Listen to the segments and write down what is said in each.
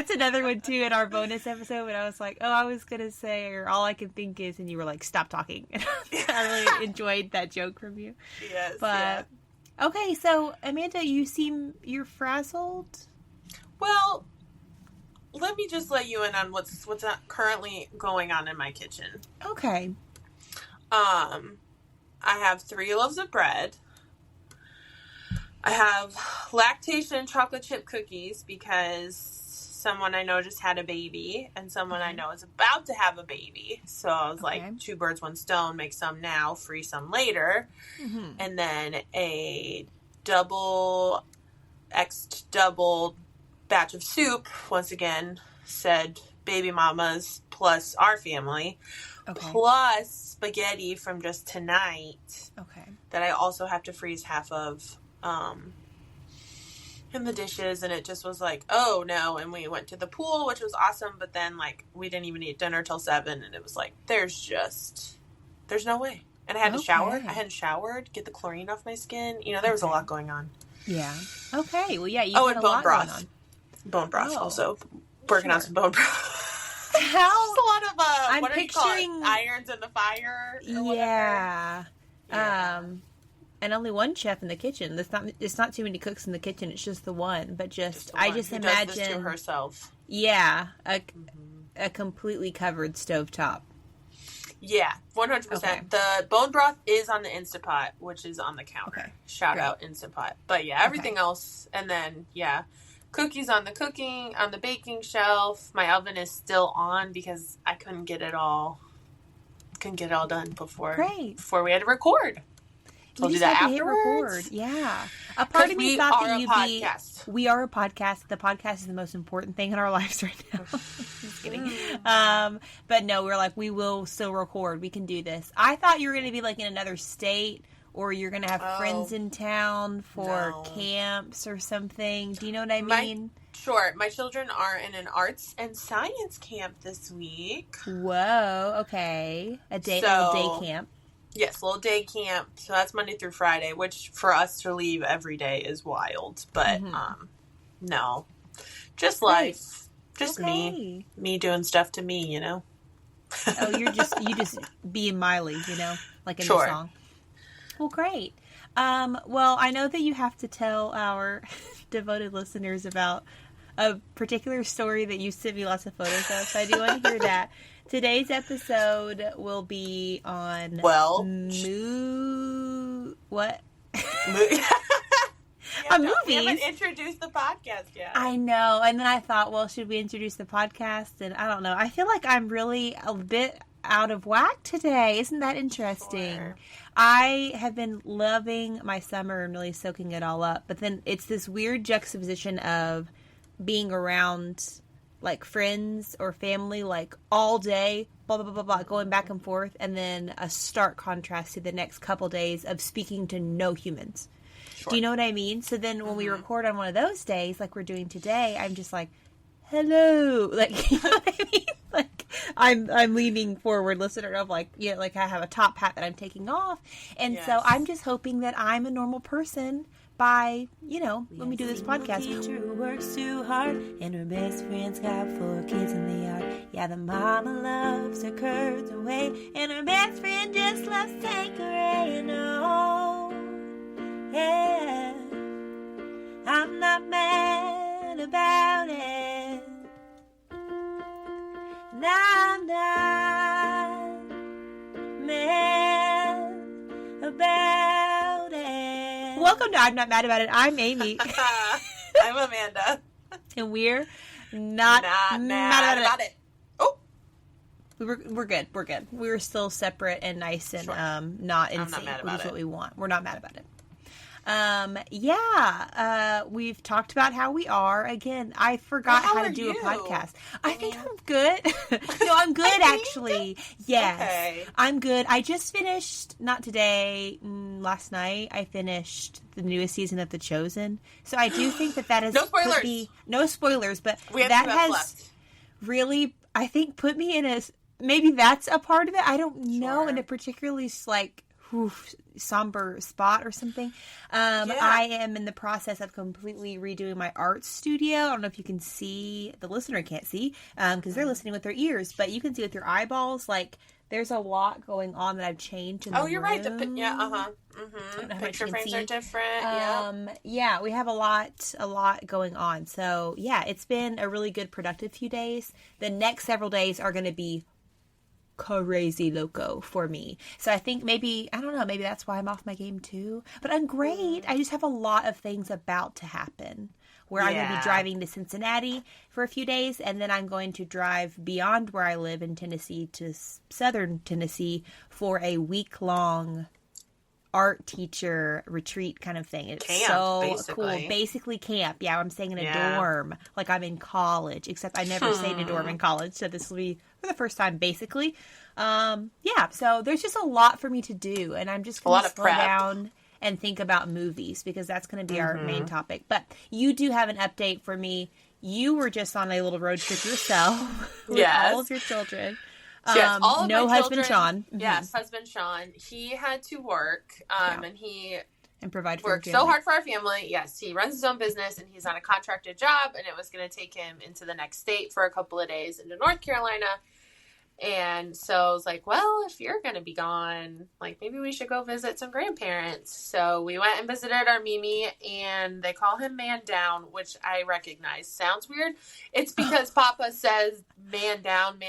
That's another one, too, in our bonus episode. But I was like, I was going to say, or all I can think is, and you were like, stop talking. I really enjoyed that joke from you. Yes, but, okay, so, Amanda, you're frazzled? Well, let me just let you in on what's currently going on in my kitchen. Okay. I have 3 loaves of bread. I have lactation chocolate chip cookies because someone I know just had a baby and someone I know is about to have a baby. So I was like, 2 birds, 1 stone, make some now, free some later. Mm-hmm. And then a double batch of soup, once again, said baby mamas plus our family, plus spaghetti from just tonight. That I also have to freeze half of in the dishes, and it just was like, oh no. And we went to the pool, which was awesome, but then like we didn't even eat dinner till 7, and it was like there's no way. And I had to shower. I hadn't showered, get the chlorine off my skin. There was a lot going on. Yeah. Okay. Well, yeah. You had a lot going on. Bone broth also. Working on some bone broth. How? Just a lot of I'm what picturing... are you call it? Irons in the fire. Yeah. And only one chef in the kitchen. It's not too many cooks in the kitchen. It's just the one. But I just imagine does this to herself. Yeah, a completely covered stovetop. Yeah, 100%. Okay. The bone broth is on the Instapot, which is on the counter. Okay. Shout out Instapot. But yeah, everything else, and then cookies on the baking shelf. My oven is still on because I couldn't get it all done before we had to record. So we'll do that afterwards. Yeah. A part of me thought that we are a podcast. The podcast is the most important thing in our lives right now. Just kidding. But no, we're like, we will still record. We can do this. I thought you were going to be like in another state, or you're going to have friends in town for camps or something. Do you know what I mean? Sure. My children are in an arts and science camp this week. Whoa. Okay. A little day camp. Yes, little day camp. So that's Monday through Friday, which for us to leave every day is wild. But no, just life, just me doing stuff to me, Oh, you just being Miley, like in the song. Well, great. Well, I know that you have to tell our devoted listeners about a particular story that you sent me lots of photos of. So I do want to hear that. Today's episode will be on what? Movies. We haven't introduced the podcast yet. I know. And then I thought, well, should we introduce the podcast? And I don't know. I feel like I'm really a bit out of whack today. Isn't that interesting? Sure. I have been loving my summer and really soaking it all up. But then it's this weird juxtaposition of being around like friends or family, like all day, blah, blah, blah, blah, going back and forth. And then a stark contrast to the next couple days of speaking to no humans. Sure. Do you know what I mean? So then when we record on one of those days, like we're doing today, I'm just like, hello. Like, you know what I mean? Like I'm leaning forward, listener of like, like I have a top hat that I'm taking off. And so I'm just hoping that I'm a normal person by, when we do this podcast. Teacher who works too hard, and her best friend's got 4 kids in the yard. Yeah, the mama loves her curds away, and her best friend just loves Tanqueray. Oh, yeah, I'm not mad about it. And I'm not mad about it. Welcome to I'm Not Mad About It. I'm Amy. I'm Amanda. And we're not mad about it. Oh. We're good. We're good. We're still separate and nice and not in sync, which is what we want. We're not mad about it. We've talked about how we are. Again, I forgot how to do a podcast. I think I'm good. No, I'm good actually. Yes. Okay. I'm good. I just finished, not today, last night, I finished the newest season of The Chosen. So I do think that has no spoilers. No spoilers, but that has really, I think, put me in maybe that's a part of it. I don't know. And it particularly like somber spot or something. I am in the process of completely redoing my art studio. I don't know if you can see, the listener can't see because they're listening with their ears, but you can see with your eyeballs, like, there's a lot going on that I've changed in the room. You're right. Picture frames are different. Yeah, we have a lot going on. So, yeah, it's been a really good, productive few days. The next several days are going to be crazy loco for me. So I think maybe that's why I'm off my game too. But I'm great. I just have a lot of things about to happen. Where I'm going to be driving to Cincinnati for a few days, and then I'm going to drive beyond where I live in Tennessee to southern Tennessee for a week-long art teacher retreat kind of thing. It's camp, so basically. Cool. Basically camp. Yeah, I'm staying in a dorm like I'm in college, except I never stayed in a dorm in college, so this will be for the first time, basically. So there's just a lot for me to do, and I'm just going to slow down and think about movies, because that's going to be our main topic. But you do have an update for me. You were just on a little road trip yourself with all of your children. Yes, all of no my husband children, Sean. Yes, husband Sean. He had to work, and he provide for worked so hard for our family. Yes, he runs his own business, and he's on a contracted job, and it was going to take him into the next state for a couple of days into North Carolina. And so I was like, well, if you're going to be gone, like, maybe we should go visit some grandparents. So we went and visited our Mimi, and they call him Man Down, which I recognize. Sounds weird. It's because Papa says man down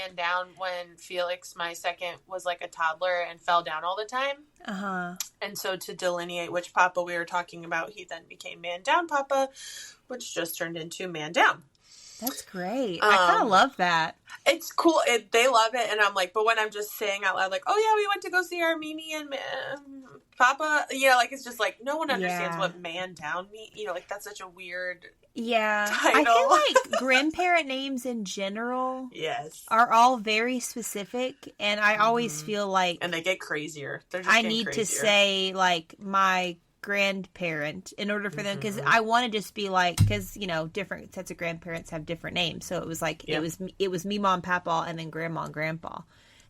when Felix, my second, was like a toddler and fell down all the time. Uh-huh. And so to delineate which Papa we were talking about, he then became Man Down Papa, which just turned into Man Down. That's great. I kind of love that. It's cool. They love it. And I'm like, but when I'm just saying out loud, like, oh yeah, we went to go see our Mimi and Papa, like, it's just like, no one understands what Man Down means. Like, that's such a weird title. I feel like grandparent names in general are all very specific. And I always feel like... And they get crazier. They're just I need to say, like, my grandparent in order for them, because I want to just be like, because different sets of grandparents have different names, so it was like it was me, mom, papa, and then grandma and grandpa.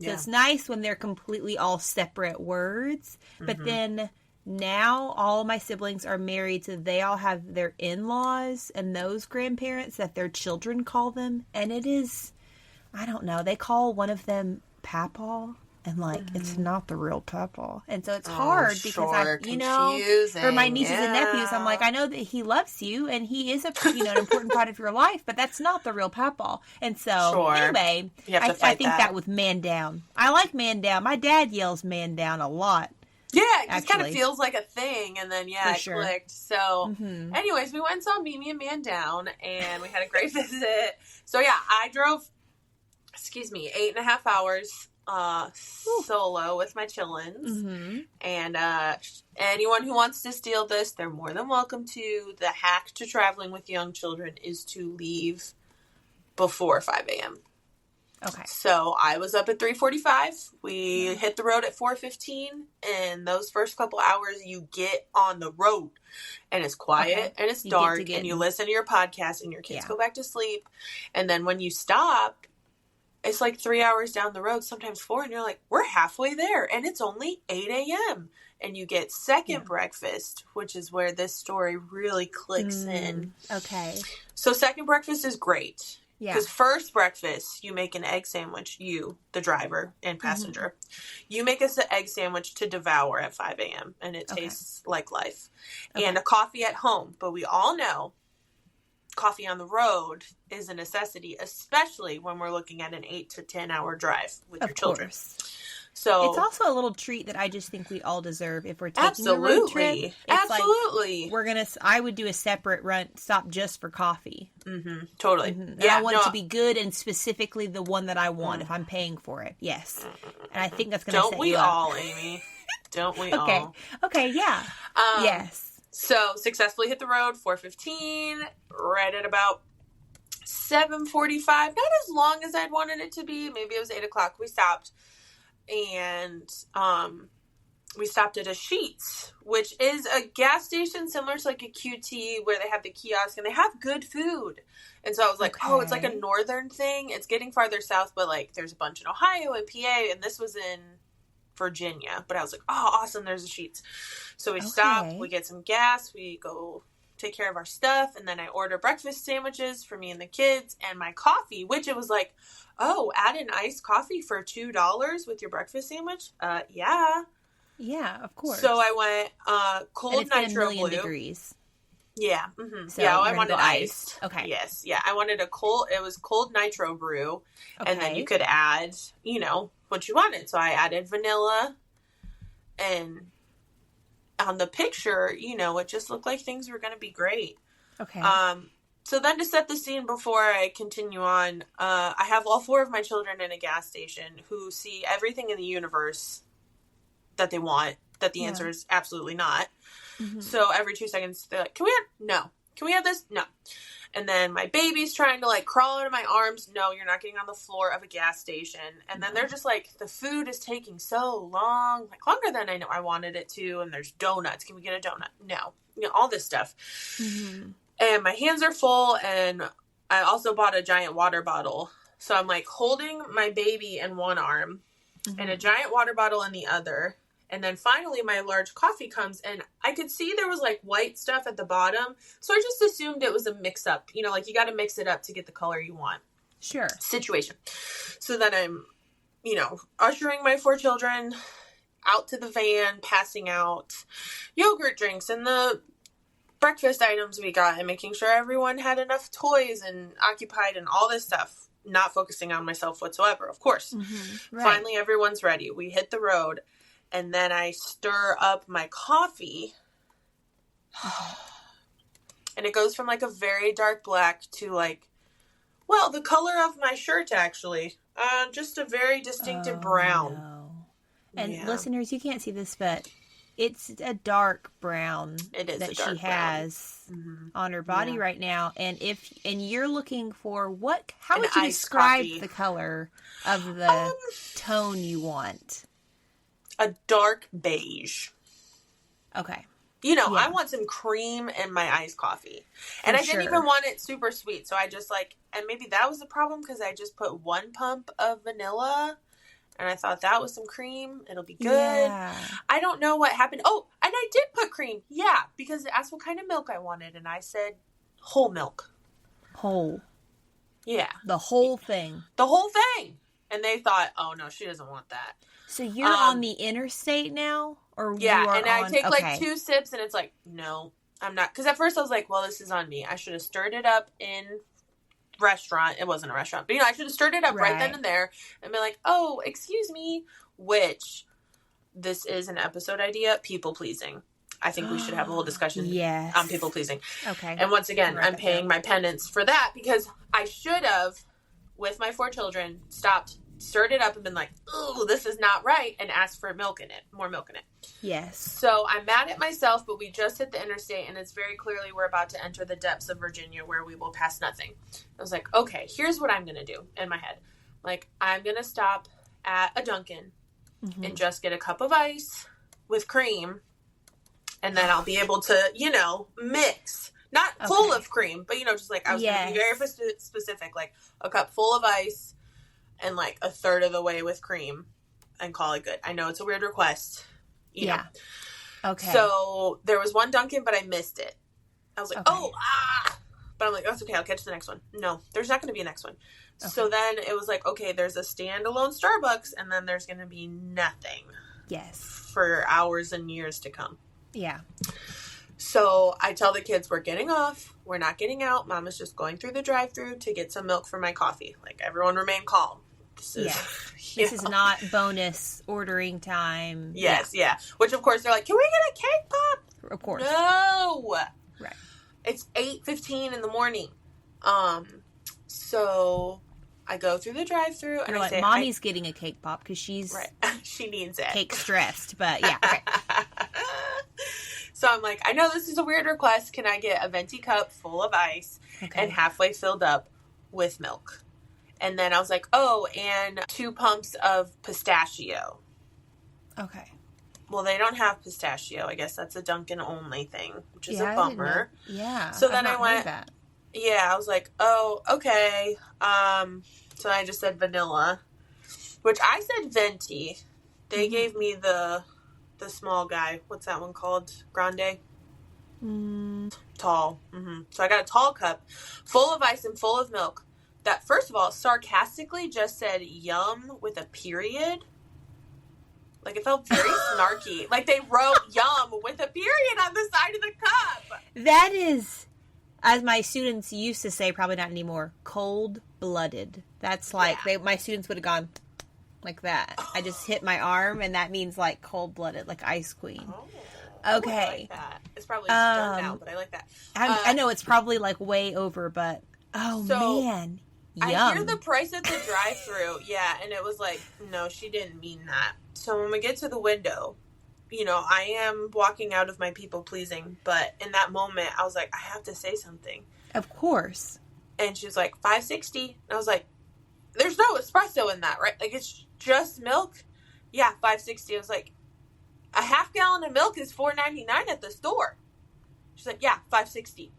So it's nice when they're completely all separate words, but then now all of my siblings are married, so they all have their in-laws and those grandparents that their children call them, and it is, I don't know, they call one of them papa. And, like, it's not the real papa. And so it's hard because for my nieces and nephews, I'm like, I know that he loves you and he is an important part of your life, but that's not the real papa. And so, anyway, I think that with Man Down. I like Man Down. My dad yells Man Down a lot. Yeah, it just kind of feels like a thing, and then, clicked. So, anyways, we went and saw Mimi and Man Down, and we had a great visit. So, I drove, 8.5 hours solo with my chillins. And anyone who wants to steal this, they're more than welcome to. The hack to traveling with young children is to leave before 5 a.m. Okay. So I was up at 3:45. We hit the road at 4:15, and those first couple hours you get on the road, and it's quiet and it's dark, and you listen to your podcast, and your kids go back to sleep, and then when you stop, it's like 3 hours down the road, sometimes 4, and you're like, we're halfway there, and it's only 8 a.m. And you get second breakfast, which is where this story really clicks in. Okay. So second breakfast is great. Yeah. Because first breakfast, you make an egg sandwich, you, the driver and passenger. You make us an egg sandwich to devour at 5 a.m., and it tastes like life. And a coffee at home. But we all know coffee on the road is a necessity, especially when we're looking at an 8 to 10 hour drive with your children. So it's also a little treat that I just think we all deserve if we're taking a road trip. Absolutely. Like I would do a separate stop just for coffee. Totally. And I want it to be good and specifically the one that I want if I'm paying for it. Yes. And I think that's going to set you up. Don't we all, Amy? Don't we all? Okay, yeah. Yes. So, successfully hit the road, 4:15, right at about 7:45. Not as long as I'd wanted it to be. Maybe it was 8 o'clock. We stopped. And we stopped at a Sheetz, which is a gas station similar to like a QT where they have the kiosk and they have good food. And so I was like, oh, it's like a northern thing. It's getting farther south, but like there's a bunch in Ohio and PA, and this was in Virginia. But I was like, oh, awesome, there's the Sheetz. So we stop, we get some gas, we go take care of our stuff, and then I order breakfast sandwiches for me and the kids, and my coffee, which it was like, oh, add an iced coffee for $2 with your breakfast sandwich? Yeah. Yeah, of course. So I went cold and it's been nitro 1,000,000 blue. degrees. Yeah. Mm-hmm. So yeah, I wanted iced. Okay. Yes. Yeah, I wanted it was cold nitro brew. Okay. And then you could add, what you wanted. So I added vanilla, and on the picture, it just looked like things were going to be great. Okay. So then to set the scene before I continue on, I have all 4 of my children in a gas station who see everything in the universe that they want, that the answer is absolutely not. Mm-hmm. So every 2 seconds, they're like, can we have, no. Can we have this? No. And then my baby's trying to crawl into my arms. No, you're not getting on the floor of a gas station. And then they're just like, the food is taking so long, longer than I know I wanted it to. And there's donuts. Can we get a donut? No. All this stuff. Mm-hmm. And my hands are full. And I also bought a giant water bottle. So I'm holding my baby in one arm and a giant water bottle in the other. And then finally my large coffee comes, and I could see there was white stuff at the bottom. So I just assumed it was a mix up, you got to mix it up to get the color you want. Sure. Situation. So then I'm, ushering my 4 children out to the van, passing out yogurt drinks and the breakfast items we got, and making sure everyone had enough toys and occupied and all this stuff. Not focusing on myself whatsoever, of course. Mm-hmm. Right. Finally, everyone's ready. We hit the road. And then I stir up my coffee. And it goes from a very dark black to the color of my shirt, actually. Just a very distinctive brown. No. And listeners, you can't see this, but it's a dark brown that she has on her body right now. And you're looking for how would you describe the color of the tone you want? A dark beige. Okay. I want some cream in my iced coffee. And I didn't even want it super sweet. So I just and maybe that was the problem because I just put 1 pump of vanilla. And I thought that was some cream. It'll be good. Yeah. I don't know what happened. Oh, and I did put cream. Yeah, because it asked what kind of milk I wanted. And I said whole milk. Whole. Yeah. The whole thing. The whole thing. And they thought, oh, no, she doesn't want that. So you're on the interstate now? Or yeah, and I take 2 sips and it's no, I'm not. Because at first I was like, well, this is on me. I should have stirred it up in restaurant. It wasn't a restaurant. But, I should have stirred it up right then and there and been like, oh, excuse me. Which, this is an episode idea, people pleasing. I think we should have a whole discussion on people pleasing. Okay. And once again, I'm paying my penance for that because I should have, with my 4 children, stopped, stirred it up and been like, ooh, this is not right, and asked for more milk in it. Yes. So I'm mad at myself, but we just hit the interstate, and it's very clearly we're about to enter the depths of Virginia where we will pass nothing. I was like, okay, here's what I'm going to do in my head. I'm going to stop at a Dunkin' and just get a cup of ice with cream, and then I'll be able to, mix. Not full of cream, but, just I was going to be very specific, a cup full of ice, and a third of the way with cream and call it good. I know it's a weird request. You know. Okay. So there was one Dunkin', but I missed it. I was like, but I'm like, that's okay. I'll catch the next one. No, there's not going to be a next one. Okay. So then it was okay, there's a standalone Starbucks and then there's going to be nothing. Yes. For hours and years to come. Yeah. So I tell the kids we're getting off. We're not getting out. Mom is just going through the drive-thru to get some milk for my coffee. Everyone remain calm. This is not bonus ordering time. Yes, yeah. Which, of course, they're like, can we get a cake pop? Of course. No. Right. It's 8:15 in the morning. So I go through the drive-thru and I say, Mommy's getting a cake pop because she's she needs it. Cake stressed, but yeah. Okay. So I'm like, I know this is a weird request. Can I get a venti cup full of ice and halfway filled up with milk? And then I was like, oh, and 2 pumps of pistachio. Okay. Well, they don't have pistachio. I guess that's a Dunkin' only thing, which is a bummer. Yeah. So then I went, I was like, oh, okay. So I just said vanilla, which I said venti. They gave me the small guy. What's that one called? Grande? Tall. So I got a tall cup full of ice and full of milk that, first of all, sarcastically just said yum with a period. Like, it felt very snarky. Like, they wrote yum with a period on the side of the cup. That is, as my students used to say, probably not anymore, cold-blooded. That's like, my students would have gone like that. I just hit my arm, and that means, like, cold-blooded, like Ice Queen. Okay. I like that. It's probably done now, but I like that. I know it's probably, like, way over, but, man. Yum. I hear the price at the drive-thru, and it was like, no, she didn't mean that. So when we get to the window, you know, I am walking out of my people-pleasing, but in that moment, I was like, I have to say something. Of course. And she was like, $5.60. And I was like, there's no espresso in that, right? Like, it's just milk? Yeah, $5.60. I was like, a half gallon of milk is $4.99 at the store. She's like, yeah, $5.60.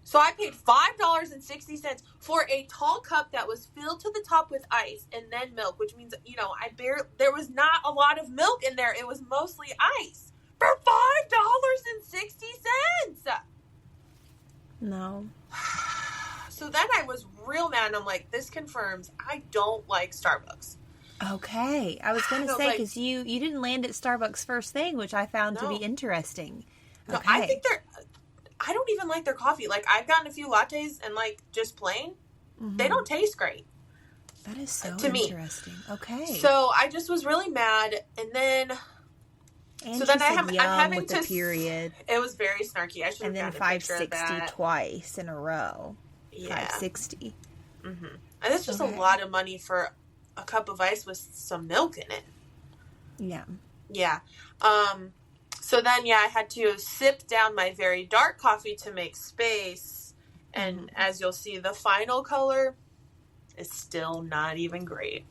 So I paid $5.60 for a tall cup that was filled to the top with ice and then milk, which means, you know, there was not a lot of milk in there. It was mostly ice for $5.60. No. So then I was real mad. I'm like, this confirms I don't like Starbucks. Okay. I was going to say, because you didn't land at Starbucks first thing, which I found to be interesting. Okay. No, I think I don't even like their coffee. Like, I've gotten a few lattes and, like, just plain. They don't taste great. That is so interesting. Okay. So I just was really mad. And then... so then I'm having with to... period. It was very snarky. I should have gotten a picture of that. And then $5.60 twice in a row. Yeah. $5.60. And that's just a lot of money for a cup of ice with some milk in it. Yeah. Yeah. So then, I had to sip down my very dark coffee to make space. And as you'll see, the final color is still not even great.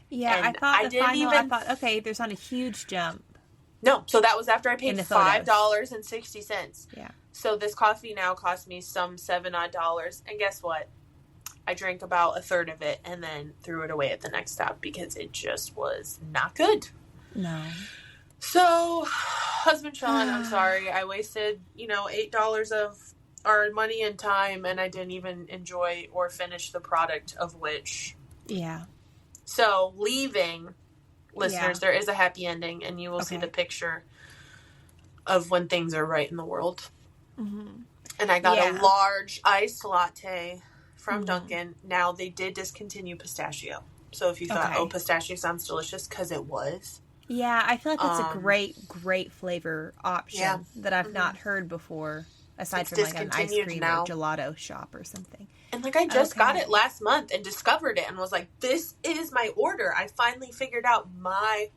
Yeah, and I thought, okay, there's not a huge jump. No, so that was after I paid $5.60. Yeah. So this coffee now cost me some $7-odd. And guess what? I drank about a third of it and then threw it away at the next stop because it just was not good. No. So, husband Sean, I'm sorry. I wasted, $8 of our money and time, and I didn't even enjoy or finish the product of which. Yeah. So, leaving, listeners, there is a happy ending, and you will see the picture of when things are right in the world. And I got a large iced latte from Dunkin'. Now, they did discontinue pistachio. So, if you thought, pistachio sounds delicious, because it was. Yeah, I feel like it's a great flavor option that I've not heard before, aside from like an ice cream or gelato shop or something. And like I just got it last month and discovered it and was like, this is my order. I finally figured out my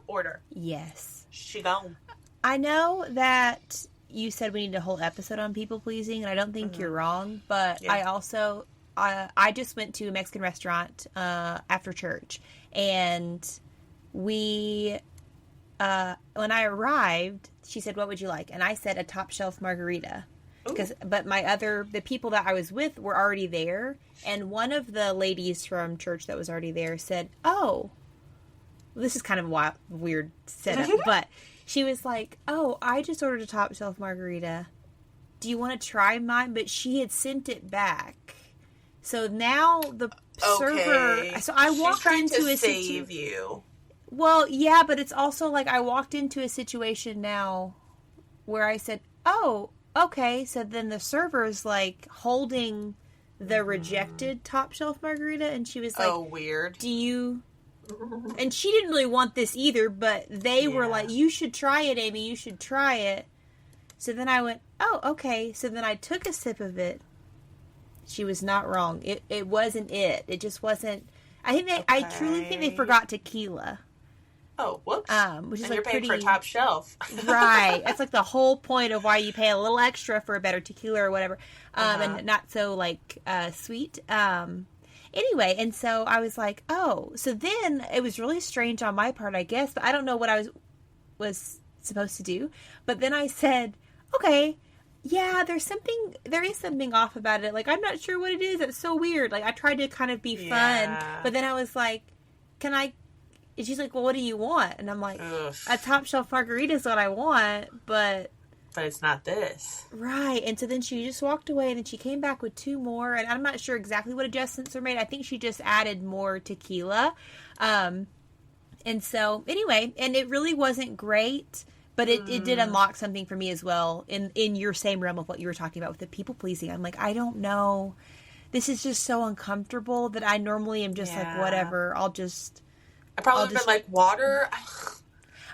order. Yes. She gone. I know that you said we need a whole episode on people pleasing, and I don't think you're wrong, but I also, I just went to a Mexican restaurant after church, and we, when I arrived, she said, what would you like? And I said a top shelf margarita. But the people that I was with were already there. And one of the ladies from church that was already there said, oh, this is kind of a weird setup, but she was like, oh, I just ordered a top shelf margarita. Do you want to try mine? But she had sent it back. So now the server, so I walked into a situation. Well, yeah, but it's also like I walked into a situation now where I said, oh, okay. So then the server's like holding the rejected top shelf margarita, and she was like, oh, weird. Do you? And she didn't really want this either, but they were like, you should try it, Amy. You should try it. So then I went, oh, okay. So then I took a sip of it. She was not wrong. It wasn't it. It just wasn't. I truly think they forgot tequila. Oh, whoops. Which is and like you're paying for top shelf. Right. That's like the whole point of why you pay a little extra for a better tequila or whatever. And not so like sweet. Anyway, and so I was like, oh. So then it was really strange on my part, I guess, but I don't know what I was supposed to do. But then I said, okay, yeah, there is something off about it. Like, I'm not sure what it is. It's so weird. Like, I tried to kind of be fun, but then I was like, can I And she's like, well, what do you want? And I'm like, Ugh. a top shelf margarita is what I want, but it's not this. Right. And so then she just walked away, and then she came back with 2 more, and I'm not sure exactly what adjustments were made. I think she just added more tequila. And so anyway, and it really wasn't great, but it did unlock something for me as well in your same realm of what you were talking about with the people pleasing. I'm like, I don't know. This is just so uncomfortable that I normally am just like, whatever. I probably been like, water.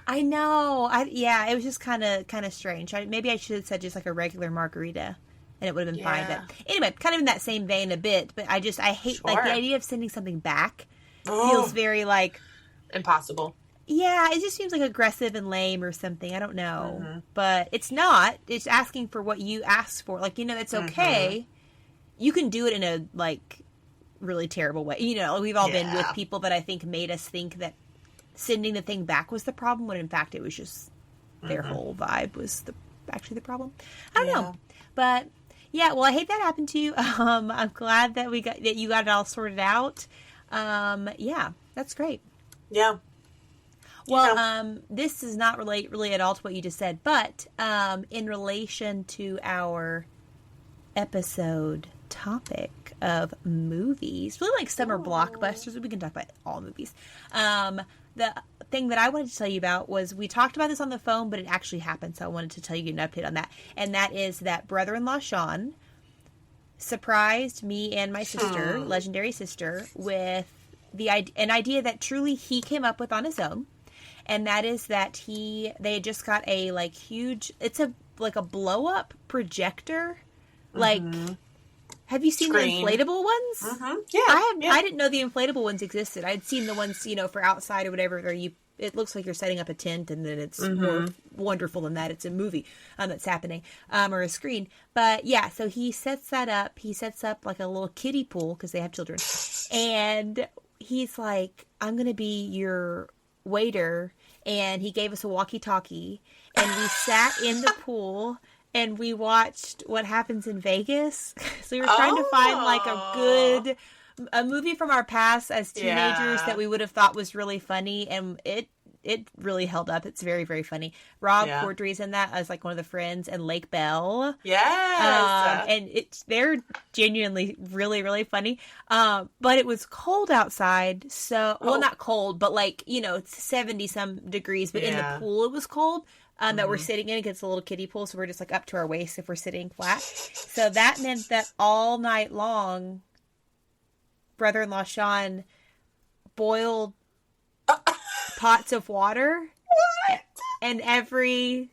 I know. It was just kind of strange. Maybe I should have said just like a regular margarita, and it would have been fine. But anyway, kind of in that same vein a bit. But I hate like the idea of sending something back. Feels very like impossible. Yeah, it just seems like aggressive and lame or something. I don't know, but it's not. It's asking for what you asked for. Like, it's okay. You can do it in a like really terrible way. We've all been with people that I think made us think that sending the thing back was the problem, when in fact it was just their whole vibe was actually the problem. I don't know, but yeah. Well, I hate that happened to you. I'm glad that you got it all sorted out. Yeah, that's great. Yeah. Well, this does not relate really at all to what you just said, but in relation to our episode topic of movies, really like summer blockbusters. We can talk about all movies. The thing that I wanted to tell you about was, we talked about this on the phone, but it actually happened, so I wanted to tell you an update on that. And that is that brother-in-law Sean surprised me and my sister, legendary sister, with an idea that truly he came up with on his own. And that is that they had just got a like huge, it's a blow up projector. Like, have you seen Screen. the inflatable ones? Yeah. I didn't know the inflatable ones existed. I'd seen the ones, for outside or whatever, where it looks like you're setting up a tent, and then it's more wonderful than that. It's a movie that's happening, or a screen. But yeah, so he sets that up. He sets up like a little kiddie pool, because they have children. And he's like, I'm going to be your waiter. And he gave us a walkie-talkie, and we sat in the pool, and we watched What Happens in Vegas. So we were trying to find like a movie from our past as teenagers that we would have thought was really funny, and it really held up. It's very, very funny. Rob Corddry's in that as like one of the friends, and Lake Bell. Yes. And they're genuinely really, really funny. But it was cold outside, so well, not cold, but like, it's 70 some degrees, but in the pool it was cold. That we're sitting in against a little kiddie pool, so we're just like up to our waist if we're sitting flat. So that meant that all night long, brother-in-law Sean boiled pots of water. What? And every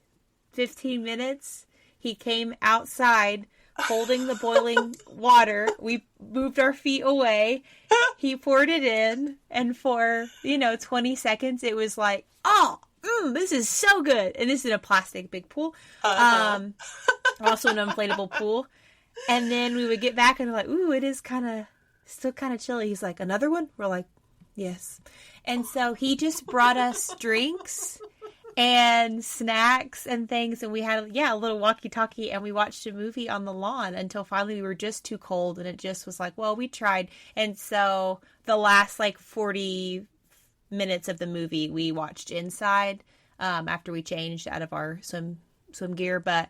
15 minutes, he came outside holding the boiling water. We moved our feet away. He poured it in, and for, 20 seconds, it was like, oh, this is so good. And this is in a plastic big pool. Also an inflatable pool. And then we would get back and we're like, ooh, it is still kind of chilly. He's like, another one? We're like, yes. And so he just brought us drinks and snacks and things. And we had, a little walkie-talkie, and we watched a movie on the lawn until finally we were just too cold. And it just was like, well, we tried. And so the last 40 minutes of the movie we watched inside after we changed out of our swim gear. But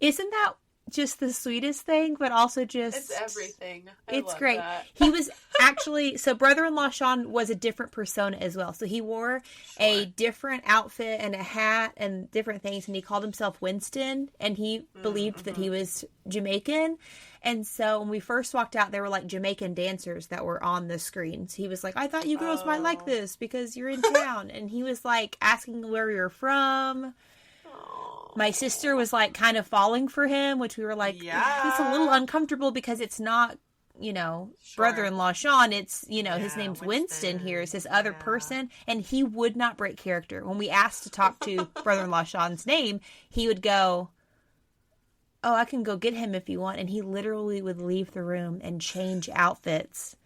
isn't that just the sweetest thing? But also just, it's everything. It's great. He was actually, so brother-in-law Sean was a different persona as well. So he wore a different outfit and a hat and different things, and he called himself Winston, and he believed that he was Jamaican. And so when we first walked out, there were like Jamaican dancers that were on the screens. He was like, I thought you girls might like this because you're in town. And he was like asking where we were from. My sister was like kind of falling for him, which we were like, it's a little uncomfortable because it's not, brother-in-law Sean. It's, his name's Winston here. It's this other person. And he would not break character. When we asked to talk to brother-in-law Sean's name, he would go, oh, I can go get him if you want. And he literally would leave the room and change outfits.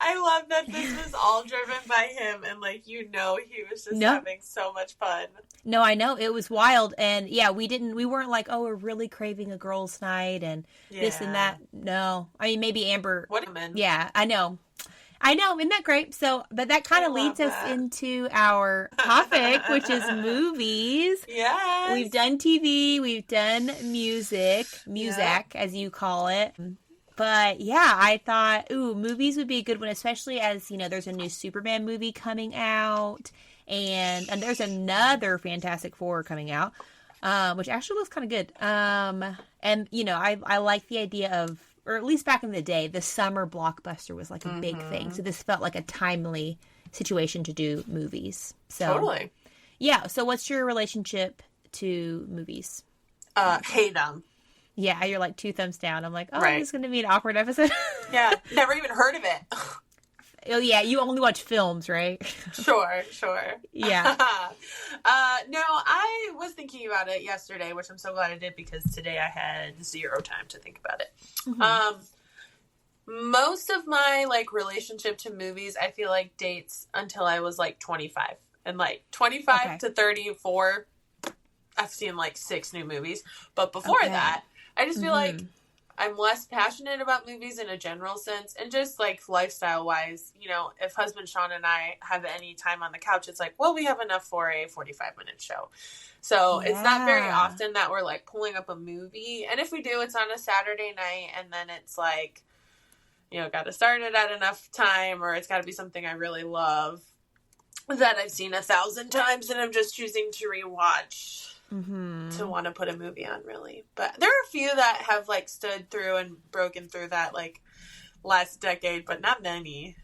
I love that this was all driven by him, and he was just having so much fun. No, I know, it was wild. And we weren't like, oh, we're really craving a girls' night and this and that. No, I mean, maybe Amber. What a man. Yeah, I know. I know, isn't that great? So, but that kind of leads us into our topic, which is movies. Yes. We've done TV, we've done music, as you call it. But yeah, I thought, movies would be a good one, especially as, there's a new Superman movie coming out, and there's another Fantastic Four coming out, which actually looks kind of good. And, I like the idea of, or at least back in the day, the summer blockbuster was like a big thing. So this felt like a timely situation to do movies. So, totally. Yeah. So what's your relationship to movies? Hate them. Yeah, you're like 2 thumbs down. I'm like, right. This is going to be an awkward episode. Yeah, never even heard of it. Oh, yeah, you only watch films, right? Sure. Yeah. No, I was thinking about it yesterday, which I'm so glad I did because today I had 0 time to think about it. Mm-hmm. Most of my, relationship to movies, I feel like dates until I was, 25. And, 25 to 34, I've seen, 6 new movies. But before that, I just feel like I'm less passionate about movies in a general sense, and just lifestyle wise, if husband Sean and I have any time on the couch, it's we have enough for a 45-minute show. So it's not very often that we're pulling up a movie. And if we do, it's on a Saturday night, and then it's got to start it at enough time, or it's got to be something I really love that I've seen 1,000 times and I'm just choosing to rewatch. To want to put a movie on, really. But there are a few that have stood through and broken through that last decade, but not many.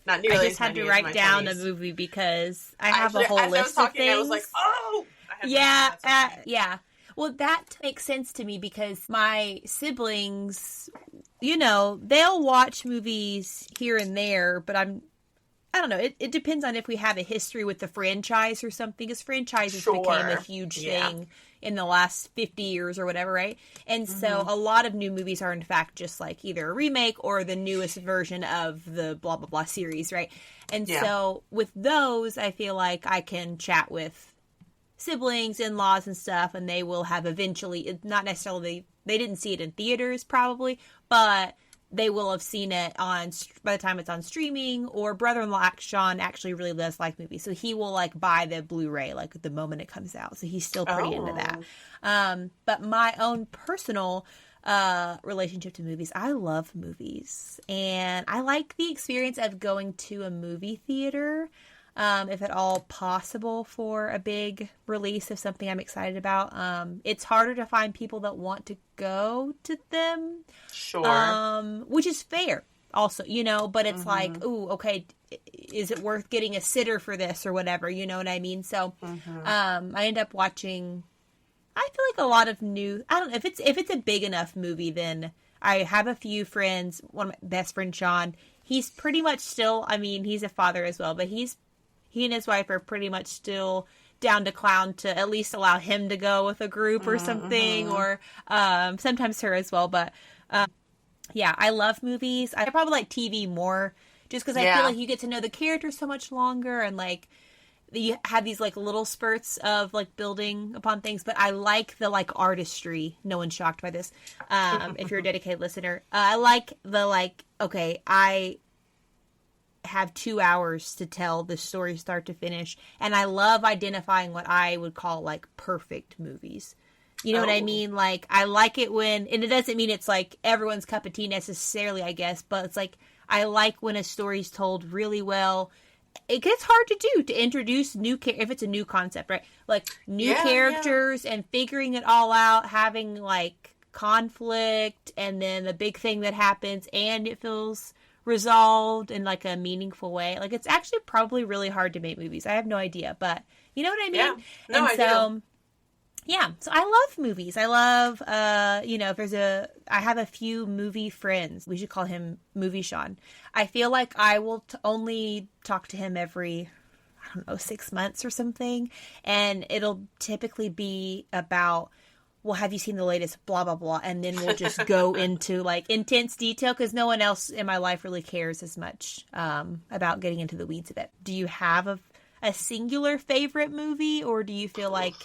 Not nearly. I just had to write down a movie because I have a whole list of things. I was like, yeah. Well, that makes sense to me because my siblings, they'll watch movies here and there, but I don't know. It depends on if we have a history with the franchise or something, because franchises became a huge thing in the last 50 years or whatever, right? And so a lot of new movies are, in fact, just either a remake or the newest version of the blah, blah, blah series, right? And so with those, I feel like I can chat with siblings, in-laws, and stuff, and they will have eventually, not necessarily, they didn't see it in theaters probably, but they will have seen it by the time it's on streaming, or brother-in-law Sean actually really does like movies. So he will buy the Blu-ray the moment it comes out. So he's still pretty into that. But my own personal relationship to movies, I love movies. And I like the experience of going to a movie theater, if at all possible, for a big release of something I'm excited about. It's harder to find people that want to go to them. Sure. Which is fair also, but it's okay, is it worth getting a sitter for this or whatever, you know what I mean? So, I end up watching, I feel like a lot of new, I don't know, if it's a big enough movie, then I have a few friends, one of my best friend, Sean, he's pretty much still, he's a father as well, but he and his wife are pretty much still down to clown to at least allow him to go with a group or something, or sometimes her as well. But yeah, I love movies. I probably like TV more just because I feel like you get to know the characters so much longer, and you have these okay spurts of building upon things. But I like the artistry. No one's shocked by this. If you're a dedicated listener, I like the okay, I have 2 hours to tell the story start to finish, and I love identifying what I would call perfect movies. You know what I mean? I like it when, and it doesn't mean it's everyone's cup of tea necessarily, I guess, but it's I like when a story's told really well. It gets hard to do, to introduce if it's a new concept, right? New characters and figuring it all out, having conflict, and then the big thing that happens, and it feels resolved in a meaningful way. It's actually probably really hard to make movies. I have no idea, but you know what I mean? Yeah. No, I do. Yeah, so I love movies. I love, if I have a few movie friends. We should call him Movie Sean. I feel like I will only talk to him every, 6 months or something. And it'll typically be about, well, have you seen the latest blah, blah, blah? And then we'll just go into intense detail because no one else in my life really cares as much about getting into the weeds of it. Do you have a singular favorite movie, or do you feel like,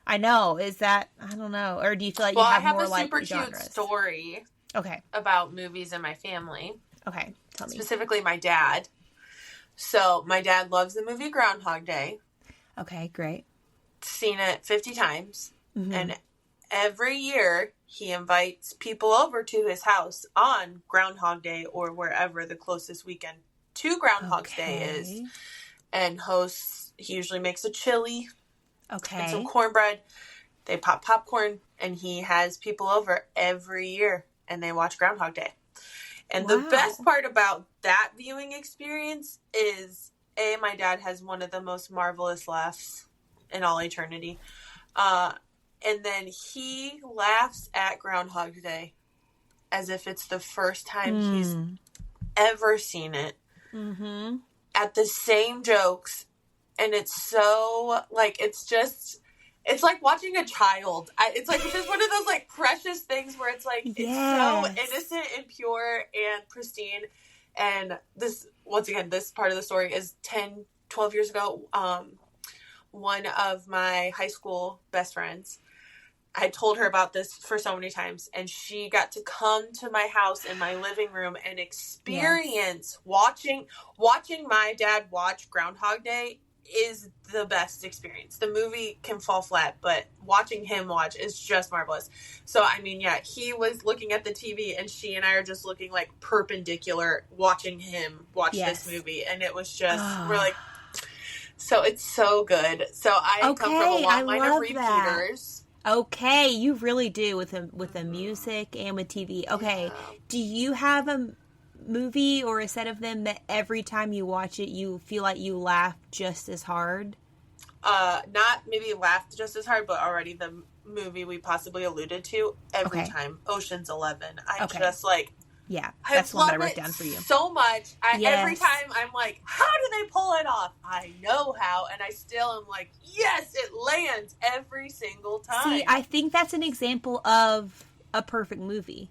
I know, is that, I don't know, or do you feel like you have more genres? genres? I have a super cute story Okay. about movies in my family. Okay. Tell me. Specifically my dad. So my dad loves the movie Groundhog Day. Okay, great. Seen it 50 times. And every year he invites people over to his house on Groundhog Day or wherever the closest weekend to Groundhog's Day is. And hosts, he usually makes a chili. Okay. And some cornbread. They pop popcorn, and he has people over every year, and they watch Groundhog Day. And the best part about that viewing experience is, A, my dad has one of the most marvelous laughs in all eternity. And then he laughs at Groundhog Day as if it's the first time he's ever seen it. At the same jokes. And it's so, like, it's like watching a child. It's just one of those, like, precious things where it's, like, it's so innocent and pure and pristine. And this, once again, this part of the story is 10, 12 years ago. One of my high school best friends, I told her about this for so many times, and she got to come to my house in my living room and experience watching my dad watch Groundhog Day is the best experience. The movie can fall flat, but watching him watch is just marvelous. So, I mean, yeah, he was looking at the TV, and she and I are just looking, like, perpendicular, watching him watch this movie, and it was just, we're like, so it's so good. So I come from a long line of repeaters. Okay, you really do with the music and with TV. Okay, do you have a movie or a set of them that every time you watch it, you feel like you laugh just as hard? Not maybe laughed just as hard, but already the movie we possibly alluded to every time. Ocean's 11. I'm just like, that's the one that I wrote down for you. So much. Every time I'm like, how do they pull it off? I know how, and I still am like, yes, it lands every single time. See, I think that's an example of a perfect movie.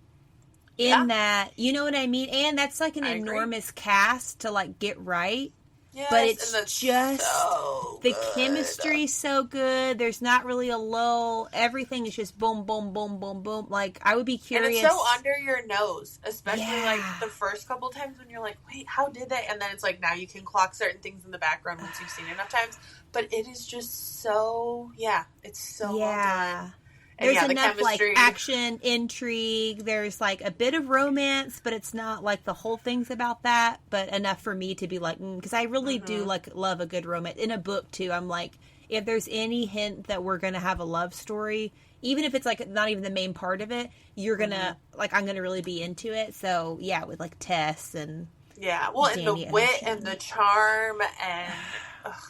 In that, you know what I mean? And that's like an enormous cast to like get right. Yes, but it's just so the chemistry's so good. There's not really a lull. Everything is just boom, boom, boom, boom, boom. Like, I would be curious. And it's so under your nose, especially like the first couple times when you're like, wait, how did they? And then it's like now you can clock certain things in the background once you've seen it enough times. But it is just so, it's so well done. And there's enough like action, intrigue. There's like a bit of romance, but it's not like the whole thing's about that. But enough for me to be like, because I really do like love a good romance in a book too. I'm like, if there's any hint that we're gonna have a love story, even if it's like not even the main part of it, you're gonna like I'm gonna really be into it. So yeah, with like Tess and and the wit and the charm and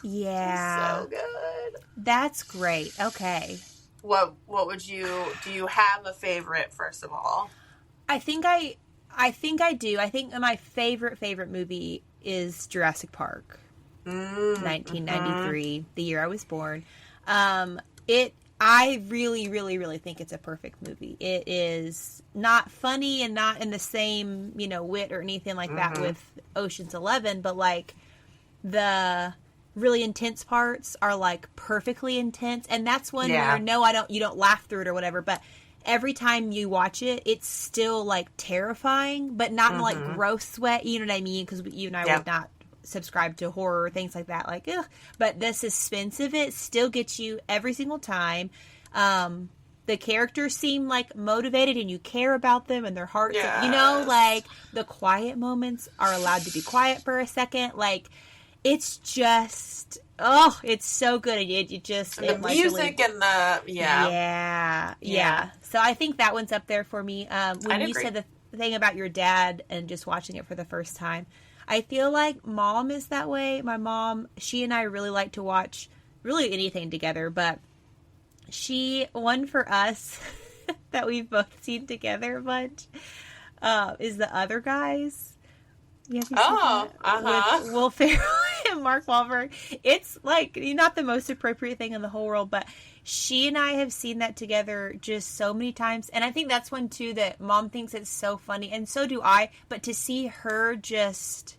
so good. That's great. Okay. What would you do? You have a favorite first of all? I think I do. I think my favorite movie is Jurassic Park, 1993, the year I was born. I really, really, really think it's a perfect movie. It is not funny and not in the same wit or anything like that with Ocean's 11, but like the really intense parts are like perfectly intense, and that's one where you don't laugh through it or whatever, but every time you watch it, it's still like terrifying, but not in like gross sweat, you know what I mean? Because you and I would not subscribe to horror or things like that, like ugh. But the suspense of it still gets you every single time. The characters seem like motivated and you care about them and their hearts, like the quiet moments are allowed to be quiet for a second, like it's just, it's so good. It just... And the music and the... Yeah. So I think that one's up there for me. When you said the thing about your dad and just watching it for the first time, I feel like Mom is that way. My mom, she and I really like to watch really anything together, but one for us that we've both seen together a bunch is The Other Guys. With Will Ferrell and Mark Wahlberg. It's like not the most appropriate thing in the whole world, but she and I have seen that together just so many times, and I think that's one too that Mom thinks it's so funny, and so do I. But to see her just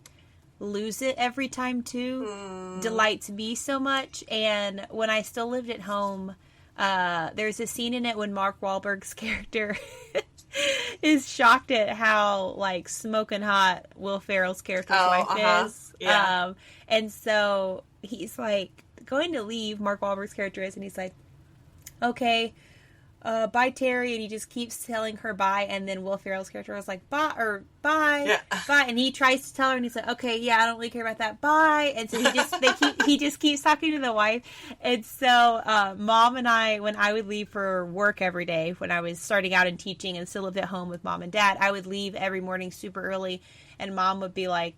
lose it every time too delights me so much. And when I still lived at home, there's a scene in it when Mark Wahlberg's character is shocked at how like smoking hot Will Ferrell's character's wife is. Yeah. And so he's like going to leave, Mark Wahlberg's character is, and he's like, okay, bye Terry, and he just keeps telling her bye, and then Will Ferrell's character was like, bye, bye, and he tries to tell her, and he's like, okay, yeah, I don't really care about that, bye, and so he just keeps talking to the wife, and so Mom and I, when I would leave for work every day, when I was starting out in teaching and still lived at home with Mom and Dad, I would leave every morning super early, and Mom would be like,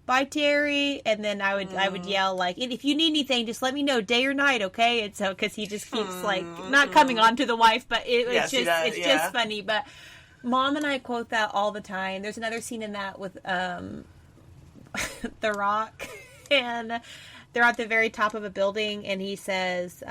bye Terry, and then I would yell like, if you need anything, just let me know, day or night, okay? And so because he just keeps like not coming on to the wife, but it's just funny. But Mom and I quote that all the time. There's another scene in that with The Rock, and they're at the very top of a building, and he says,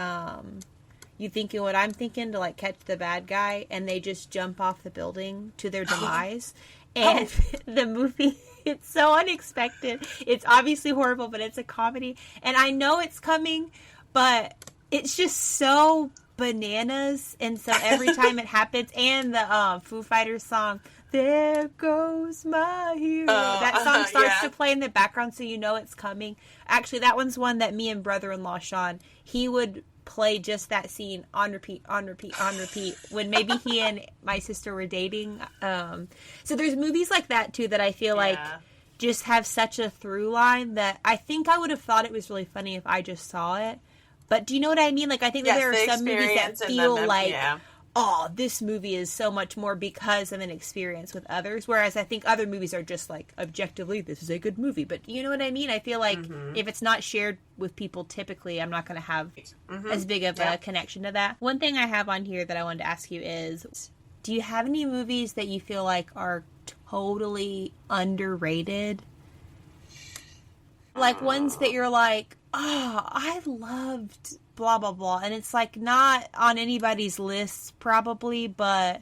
"You thinking what I'm thinking to like catch the bad guy?" And they just jump off the building to their demise. And the movie, it's so unexpected. It's obviously horrible, but it's a comedy. And I know it's coming, but it's just so bananas. And so every time it happens, and the Foo Fighters song, "There Goes My Hero," that song starts to play in the background, so you know it's coming. Actually, that one's one that me and brother-in-law Sean, he would play just that scene on repeat when maybe he and my sister were dating. So there's movies like that too that I feel like just have such a through line that I think I would have thought it was really funny if I just saw it. But do you know what I mean? Like I think that there are some movies that feel like, oh, this movie is so much more because of an experience with others. Whereas I think other movies are just like, objectively, this is a good movie. But you know what I mean? I feel like if it's not shared with people, typically, I'm not going to have as big of a connection to that. One thing I have on here that I wanted to ask you is, do you have any movies that you feel like are totally underrated? Like ones that you're like, oh, I loved blah, blah, blah. And it's like not on anybody's list probably, but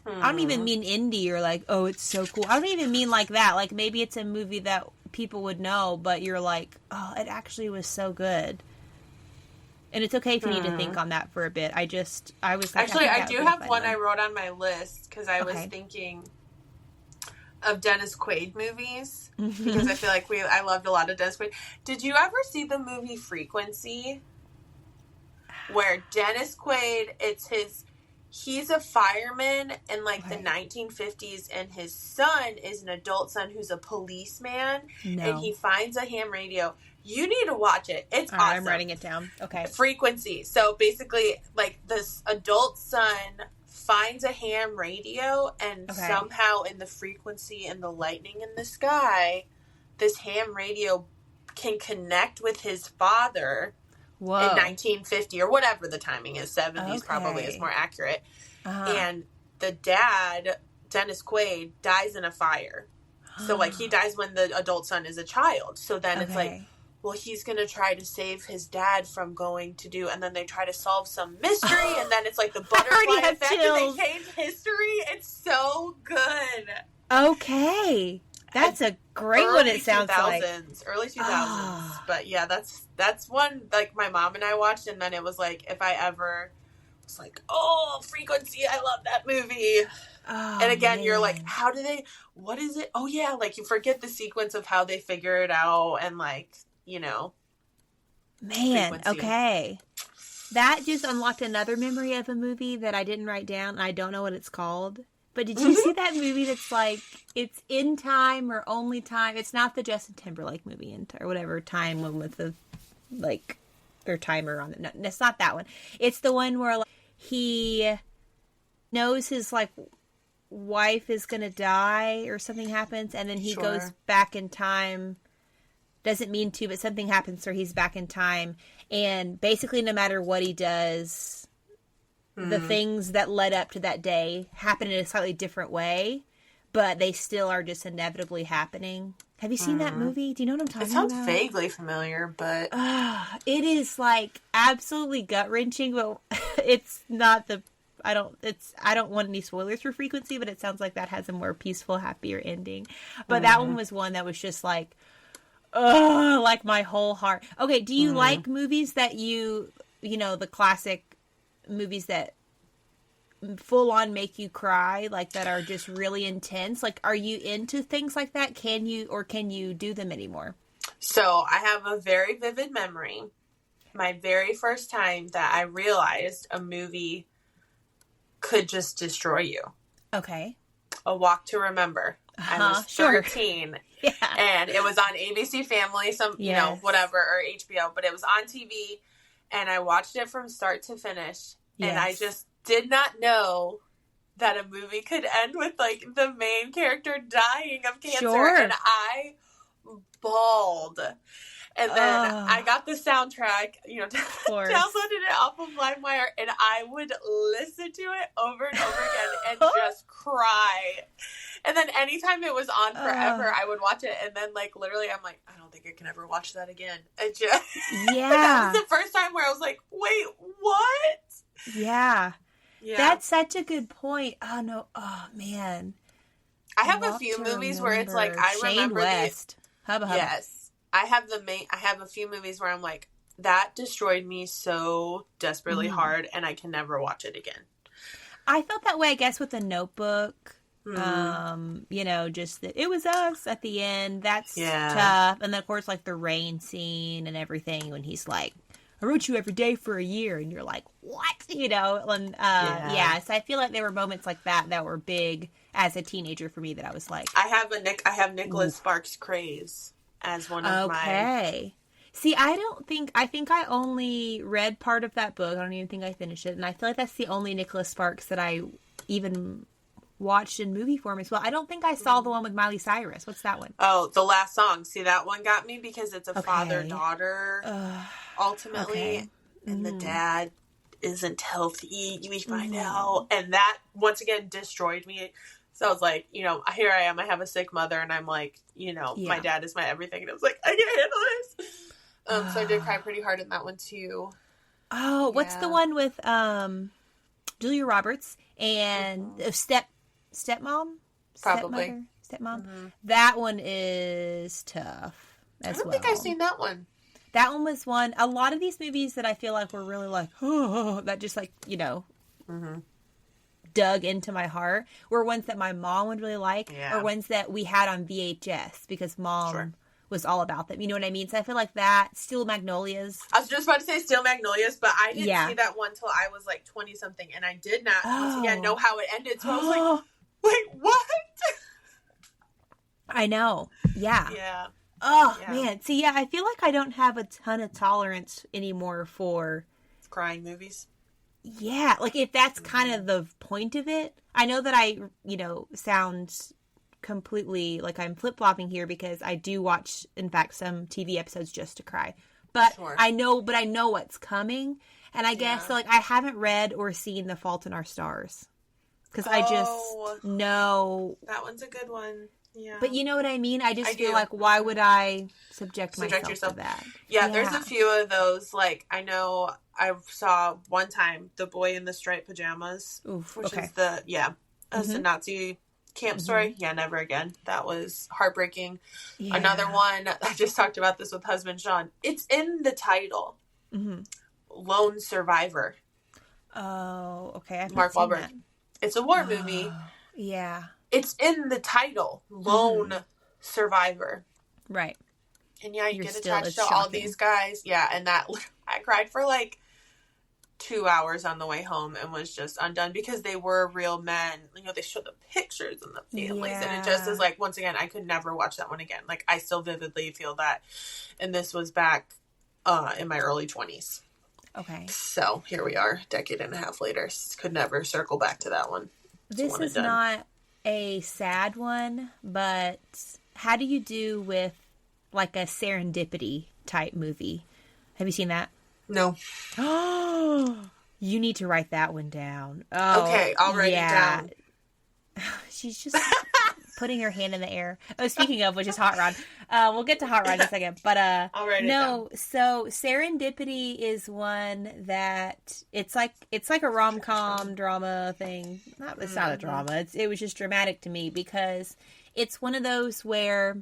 I don't even mean indie or like, oh, it's so cool. I don't even mean like that. Like maybe it's a movie that people would know, but you're like, oh, it actually was so good. And it's okay if you need to think on that for a bit. I was like, actually, I do have one I wrote on my list because I was thinking of Dennis Quaid movies because I feel like I loved a lot of Dennis Quaid. Did you ever see the movie Frequency? Where Dennis Quaid, he's a fireman in like the 1950s, and his son is an adult son who's a policeman, and he finds a ham radio. You need to watch it. It's awesome. I'm writing it down. Okay. Frequency. So basically, like this adult son finds a ham radio, and somehow in the frequency and the lightning in the sky, this ham radio can connect with his father. Whoa. In 1950 or whatever the timing is, 70s probably is more accurate. And the dad, Dennis Quaid, dies in a fire. So like he dies when the adult son is a child. So then it's like, well, he's going to try to save his dad from going to do, and then they try to solve some mystery, and then it's like the butterfly effect, and they change history. It's so good. Okay. That's a great one, it sounds like. Early 2000s. But yeah, that's one, like, my mom and I watched, and then it was like, if I ever was like, oh, Frequency, I love that movie. Oh, and again, you're like, what is it? Oh, yeah, like, you forget the sequence of how they figure it out, and, like, you know. Man, Frequency. Okay. That just unlocked another memory of a movie that I didn't write down, and I don't know what it's called. But did you see that movie that's like, it's In Time or Only Time? It's not the Justin Timberlake movie, or whatever, Time one with the, like, their timer on it. No, it's not that one. It's the one where like, he knows his, like, wife is going to die or something happens, and then he goes back in time. Doesn't mean to, but something happens where he's back in time. And basically no matter what he does, the things that led up to that day happen in a slightly different way, but they still are just inevitably happening. Have you seen that movie? Do you know what I'm talking about? It sounds vaguely familiar, but it is like absolutely gut-wrenching, but it's not I don't want any spoilers for Frequency, but it sounds like that has a more peaceful, happier ending. But that one was one that was just like, like my whole heart. Okay, do you like movies that you know, the classic movies that full on make you cry, like that are just really intense? Like, are you into things like that? Can you do them anymore? So I have a very vivid memory. My very first time that I realized a movie could just destroy you. Okay. A Walk to Remember. I was 13. Yeah. And it was on ABC Family, you know, whatever, or HBO, but it was on TV, and I watched it from start to finish, and I just did not know that a movie could end with, like, the main character dying of cancer, and I bawled. And then I got the soundtrack, you know, downloaded it off of LimeWire, and I would listen to it over and over again and just cry. And then anytime it was on forever, I would watch it, and then, like, literally, I'm like, I don't think I can ever watch that again. It just, that was the first time where I was like, wait, what? Yeah. That's such a good point. Oh, no. Oh, man. I have a few movies where it's like, I remember West. Hubba Hubba. Yes. I have a few movies where I'm like, that destroyed me so desperately hard, and I can never watch it again. I felt that way, I guess, with The Notebook. You know, just that it was us at the end. That's tough. And then, of course, like the rain scene and everything when he's like, I wrote you every day for a year, and you're like, what? You know, and so I feel like there were moments like that were big as a teenager for me that I was like, I have Nicholas Sparks craze as one of my. See, I think I only read part of that book. I don't even think I finished it, and I feel like that's the only Nicholas Sparks that I even watched in movie form as well. I don't think I saw the one with Miley Cyrus. What's that one? Oh, The Last Song. See, that one got me because it's a father-daughter, ultimately, and the dad isn't healthy, we find out, and that, once again, destroyed me. So I was like, you know, here I am, I have a sick mother, and I'm like, you know, my dad is my everything, and I was like, I can't handle this. So I did cry pretty hard in that one, too. Oh, what's the one with Julia Roberts and stepmom? Probably. Stepmom? That one is tough as well. I don't think I've seen that one. That one was one. A lot of these movies that I feel like were really like, that just like, you know, dug into my heart were ones that my mom would really like or ones that we had on VHS because mom was all about them. You know what I mean? So I feel like that, Steel Magnolias. I was just about to say Steel Magnolias, but I didn't see that one till I was like 20-something, and I did not, once again, know how it ended. So I was like, wait, what? I know. Yeah. Yeah. Oh, man. See, I feel like I don't have a ton of tolerance anymore for crying movies. Yeah. Like, if that's kind of the point of it. I know that I, you know, sound completely like I'm flip-flopping here because I do watch, in fact, some TV episodes just to cry. But I know what's coming. And I guess, so, like, I haven't read or seen The Fault in Our Stars. Because I just know. That one's a good one. Yeah. But you know what I mean? I just feel like, why would I subject myself to that? Yeah, there's a few of those. Like, I know I saw one time The Boy in the Striped Pajamas, which is the Nazi camp story. Yeah, never again. That was heartbreaking. Yeah. Another one, I just talked about this with husband Sean. It's in the title. Lone Survivor. Oh, okay. Mark Wahlberg. It's a war movie. Yeah. It's in the title, Lone Survivor. Right. And you get attached to all these guys. Yeah, and that, I cried for like 2 hours on the way home and was just undone because they were real men. You know, they show the pictures and the families, and it just is like, once again, I could never watch that one again. Like, I still vividly feel that. And this was back in my early 20s. Okay. So here we are, a decade and a half later. Could never circle back to that one. This is not a sad one, but how do you do with like a serendipity type movie? Have you seen that? No. Oh, you need to write that one down. Oh, okay, I'll write it down. She's just putting her hand in the air. Oh, speaking of, which is Hot Rod. We'll get to Hot Rod in a second. But I'll write it down. So Serendipity is one that it's like a rom-com drama thing. It's not a drama. It was just dramatic to me because it's one of those where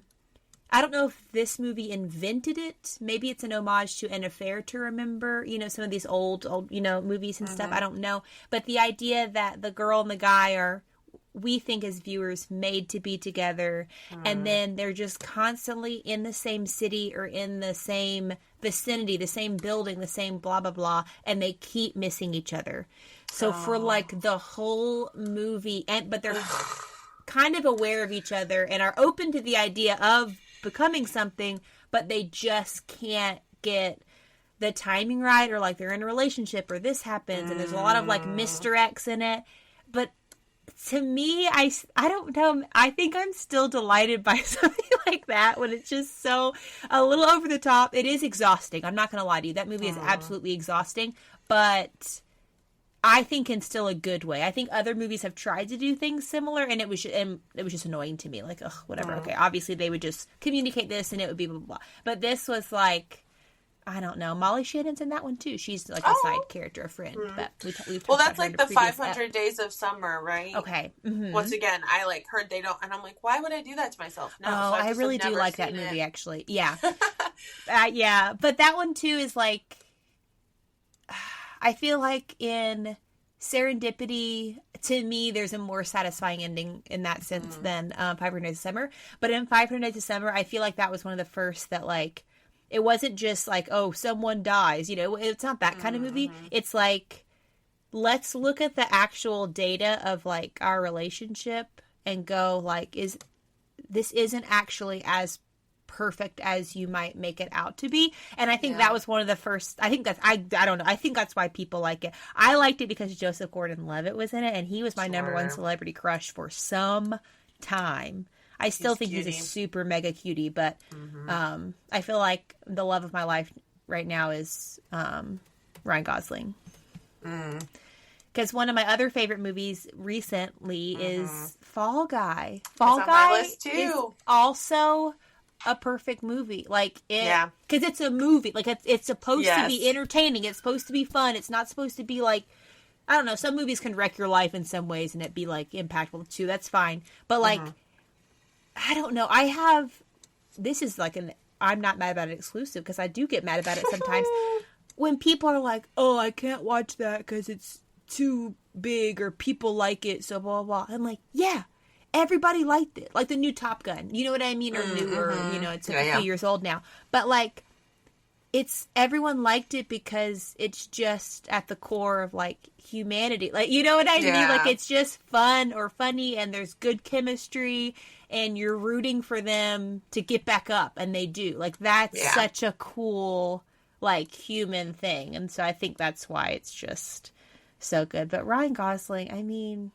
I don't know if this movie invented it. Maybe it's an homage to An Affair to Remember, some of these old, movies and stuff. I don't know. But the idea that the girl and the guy are, we think as viewers, made to be together. And then they're just constantly in the same city or in the same vicinity, the same building, the same blah, blah, blah. And they keep missing each other. So for like the whole movie, but they're kind of aware of each other and are open to the idea of becoming something, but they just can't get the timing right, or like they're in a relationship or this happens, and there's a lot of like Mr. X in it. But to me, I don't know, I think I'm still delighted by something like that when it's just so a little over the top. It is exhausting. I'm not going to lie to you. That movie is absolutely exhausting, but I think in still a good way. I think other movies have tried to do things similar, and it was just annoying to me. Like, ugh, whatever. Okay, obviously they would just communicate this, and it would be blah, blah, blah. But this was like, I don't know. Molly Shannon's in that one too. She's like a side character, a friend. But we've well, that's like the 500 Days of Summer, right? Okay. Mm-hmm. Once again, I like heard they don't, and I'm like, why would I do that to myself? No, oh, I really do like that movie, actually. Yeah, yeah. But that one too is like, I feel like in Serendipity, to me, there's a more satisfying ending in that sense than 500 Days of Summer. But in 500 Days of Summer, I feel like that was one of the first that, like, it wasn't just like, oh, someone dies. It's not that kind of movie. It's like, let's look at the actual data of, like, our relationship and go, like, this isn't actually as perfect as you might make it out to be. And I think that was one of the first, I think that's, I don't know, I think that's why people like it. I liked it because Joseph Gordon-Levitt was in it, and he was my number one celebrity crush for some time. I still think he's a super mega cutie, but I feel like the love of my life right now is Ryan Gosling. Because one of my other favorite movies recently is Fall Guy. Fall Guy is also a perfect movie. Like, because it's a movie. Like, it's supposed to be entertaining. It's supposed to be fun. It's not supposed to be like, I don't know, some movies can wreck your life in some ways and it be like impactful too. That's fine. But like, I don't know. This is like I'm not mad about it exclusive, because I do get mad about it sometimes. When people are like, oh, I can't watch that because it's too big, or people like it, so blah, blah, blah. I'm like, yeah. Everybody liked it. Like the new Top Gun. You know what I mean? Or newer. It's a few years old now. But like, everyone liked it because it's just at the core of like humanity. Like, you know what I mean? Like, it's just fun or funny, and there's good chemistry, and you're rooting for them to get back up, and they do. Like, that's such a cool, like, human thing. And so I think that's why it's just so good. But Ryan Gosling, I mean,